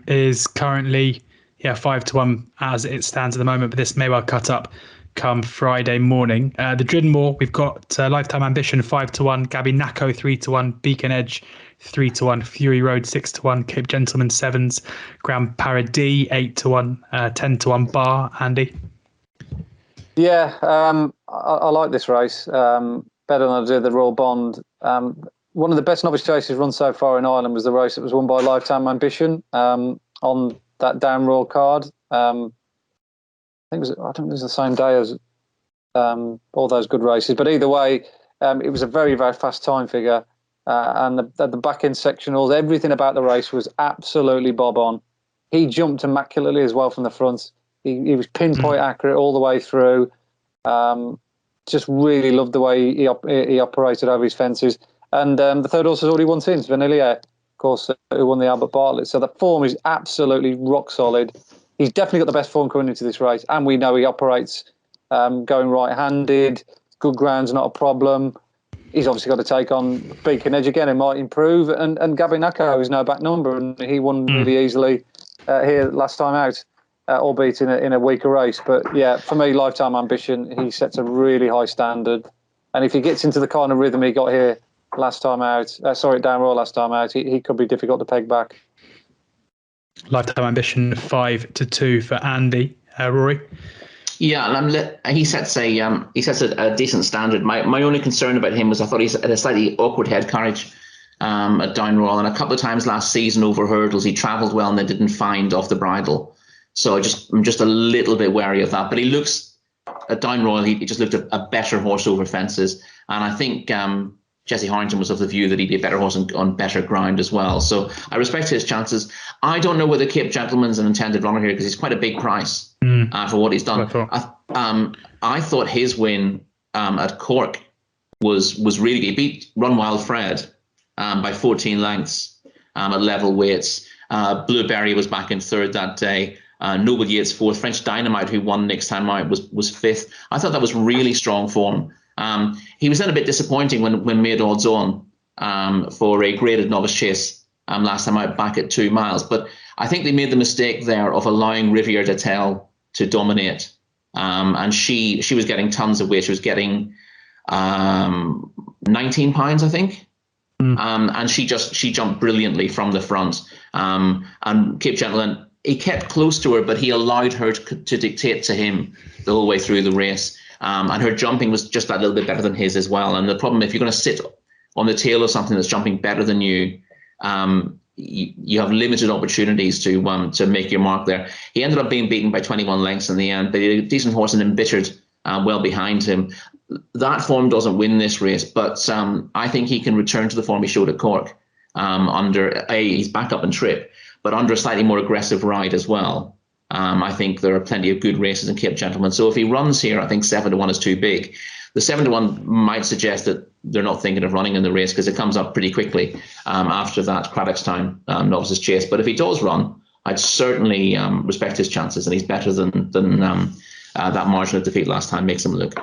is currently 5-1 as it stands at the moment, but this may well cut up come Friday morning. The Driddenmore, we've got Lifetime Ambition 5-1, Gabby Nacco 3-1, Beacon Edge 3-1, Fury Road 6-1, Cape Gentleman 7s, Grand Paradis 8-1, 10-1 Bar. Andy? Yeah, I like this race better than I did the Royal Bond. One of the best novice chases run so far in Ireland was the race that was won by Lifetime Ambition on that Down Royal card. I think it was the same day as all those good races. But either way, it was a very, very fast time figure. And the back end sectionals, everything about the race was absolutely bob on. He jumped immaculately as well from the front. He was pinpoint accurate all the way through. Just really loved the way he operated over his fences. And the third horse has already won since, Vanillier. of course, who won the Albert Bartlett. So the form is absolutely rock solid. He's definitely got the best form coming into this race, and we know he operates going right-handed. Good ground's not a problem. He's obviously got to take on Beacon Edge again. It might improve, and Gabinacco is no back number, and he won really easily here last time out, albeit in a weaker race. But yeah, for me, lifetime ambition. He sets a really high standard, and if he gets into the kind of rhythm he got here last time out, down Royal last time out, he could be difficult to peg back. Lifetime ambition 5-2 for Andy. Rory? Yeah, and he sets a decent standard. My only concern about him was I thought he had a slightly awkward head carriage at Down Royal, and a couple of times last season over hurdles he travelled well and then didn't find off the bridle. So I'm just a little bit wary of that. But he looks at Down Royal, he just looked a better horse over fences, and I think Jesse Harrington was of the view that he'd be a better horse on better ground as well. So I respect his chances. I don't know whether Cape Gentleman's an intended runner here because he's quite a big price for what he's done. I thought his win at Cork was really good. He beat Run Wild Fred by 14 lengths at level weights. Blueberry was back in third that day. Noble Yates fourth. French Dynamite, who won next time out, was fifth. I thought that was really strong form. He was then a bit disappointing when made odds on for a graded novice chase last time out back at 2 miles. But I think they made the mistake there of allowing Riviere d'Etel to dominate. And she was getting tons of weight. She was getting 19 pounds, I think. And she jumped brilliantly from the front. And Cape Gentleman, he kept close to her, but he allowed her to dictate to him the whole way through the race. And her jumping was just that little bit better than his as well. And the problem, if you're going to sit on the tail of something that's jumping better than you, you have limited opportunities to make your mark there. He ended up being beaten by 21 lengths in the end, but he had a decent horse and embittered well behind him. That form doesn't win this race, but I think he can return to the form he showed at Cork under he's back up and trip, but under a slightly more aggressive ride as well. I think there are plenty of good races in Cape Gentleman. So if he runs here, I think 7-1 is too big. The 7-1 might suggest that they're not thinking of running in the race because it comes up pretty quickly after that Craddock's Time novices chase. But if he does run, I'd certainly respect his chances, and he's better than that margin of defeat last time makes him look.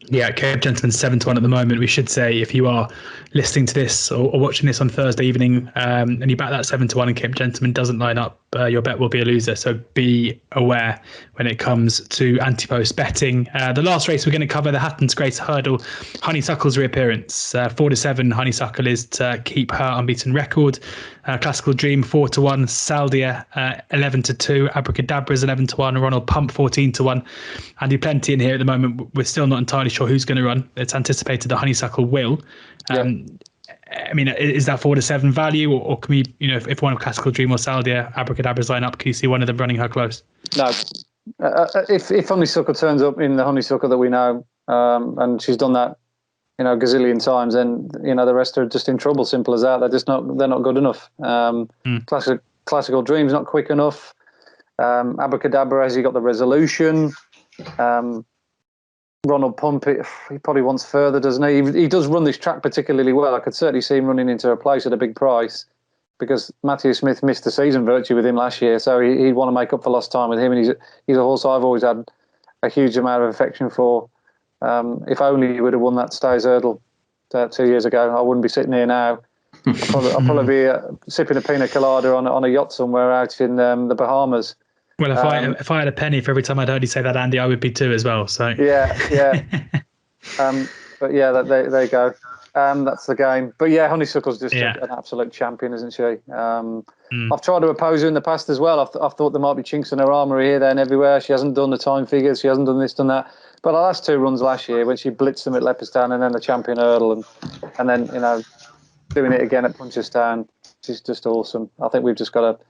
Yeah, Cape Gentleman 7-1 at the moment. We should say if you are listening to this or watching this on Thursday evening and you back that 7-1 and Cape Gentleman doesn't line up, your bet will be a loser. So be aware when it comes to anti-post betting. The last race we're going to cover, the Hatton's Grace Hurdle, Honeysuckle's reappearance. 4-7, Honeysuckle is to keep her unbeaten record. Classical Dream 4-1, Saldia 11-2, Abracadabra's 11-1, Ronald Pump 14-1. Andy Plenty in here at the moment. We're still not entirely sure who's going to run. It's anticipated that Honeysuckle will. I mean, is that 4-7 value, or can we, if one of Classical Dream or Saldia, Abracadabra's line up, can you see one of them running her close? No. If Honeysuckle turns up in the Honeysuckle that we know, and she's done that, gazillion times, then the rest are just in trouble. Simple as that. They're not good enough. Classical Dream's not quick enough. Abracadabra, has he got the resolution? Ronald Pump, he probably wants further, doesn't he? He does run this track particularly well. I could certainly see him running into a place at a big price because Matthew Smith missed the season virtually with him last year, so he'd want to make up for lost time with him. And he's a horse I've always had a huge amount of affection for. If only he would have won that Stays Hurdle 2 years ago, I wouldn't be sitting here now. I'll probably be sipping a pina colada on a yacht somewhere out in the Bahamas. Well, if I had a penny for every time I'd heard you say that, Andy, I would be too as well. So yeah. But yeah, there you go. That's the game. But yeah, Honeysuckle's just an absolute champion, isn't she? I've tried to oppose her in the past as well. I've thought there might be chinks in her armour here, there, and everywhere. She hasn't done the time figures. She hasn't done this, done that. But the last two runs last year, when she blitzed them at Leopardstown and then the Champion Hurdle, and then doing it again at Punchestown, she's just awesome. I think we've just got to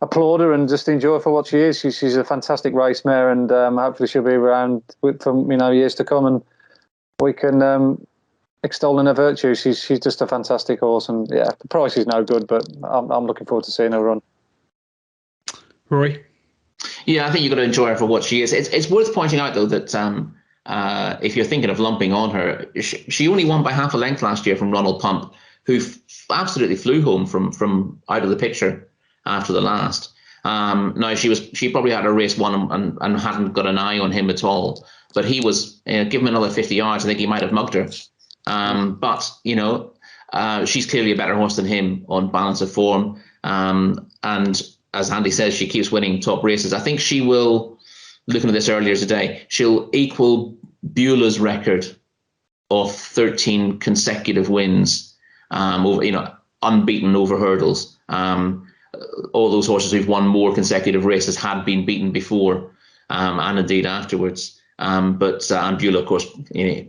applaud her and just enjoy her for what she is. She's a fantastic race mare, and hopefully she'll be around for years to come, and we can extol in her virtue. She's just a fantastic horse, and yeah, the price is no good, but I'm looking forward to seeing her run. Rory? Yeah, I think you've got to enjoy her for what she is. It's worth pointing out, though, that if you're thinking of lumping on her, she only won by half a length last year from Ronald Pump, who absolutely flew home from out of the picture after the last. Now she probably had a race won and hadn't got an eye on him at all. But he was, give him another 50 yards, I think he might have mugged her. But she's clearly a better horse than him on balance of form. And as Andy says, she keeps winning top races. I think she will, looking at this earlier today, she'll equal Beulah's record of 13 consecutive wins, unbeaten over hurdles. All those horses who've won more consecutive races had been beaten before, and indeed afterwards. And Beulah, of course,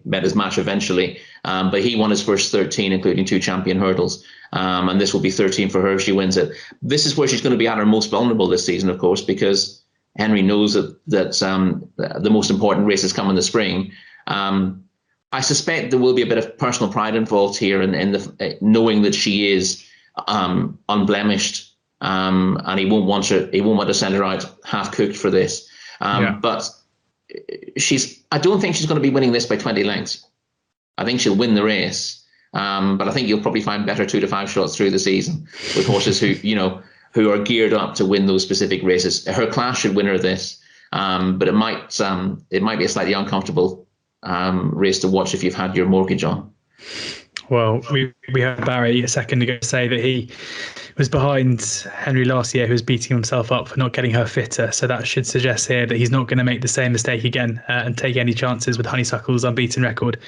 met his match eventually. But he won his first 13, including 2 champion hurdles. And this will be 13 for her if she wins it. This is where she's going to be at her most vulnerable this season, of course, because Henry knows that the most important races come in the spring. I suspect there will be a bit of personal pride involved here in the knowing that she is unblemished, and he won't want to send her out half cooked for this. But I don't think she's going to be winning this by 20 lengths. I think she'll win the race, but I think you'll probably find better 2 to 5 shots through the season with horses who are geared up to win those specific races. Her class should win her this, but it might be a slightly uncomfortable race to watch if you've had your mortgage on. Well, we heard Barry a second ago say that he was behind Henry last year, who was beating himself up for not getting her fitter. So that should suggest here that he's not going to make the same mistake again and take any chances with Honeysuckle's unbeaten record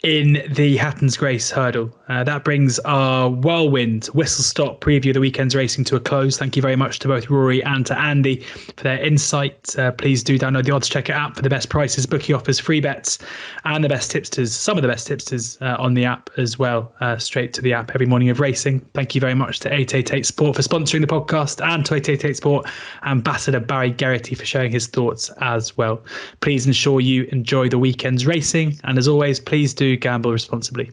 in the Hatton's Grace hurdle. That brings our whirlwind whistle-stop preview of the weekend's racing to a close. Thank you very much to both Rory and to Andy for their insight. Please do download the oddschecker app for the best prices, bookie offers, free bets, and the best tipsters, some of the best tipsters on the app as well, straight to the app every morning of racing. Thank you very much to 888 Sport for sponsoring the podcast, and to 888 Sport ambassador Barry Geraghty for sharing his thoughts as well. Please ensure you enjoy the weekend's racing, and as always, please do gamble responsibly.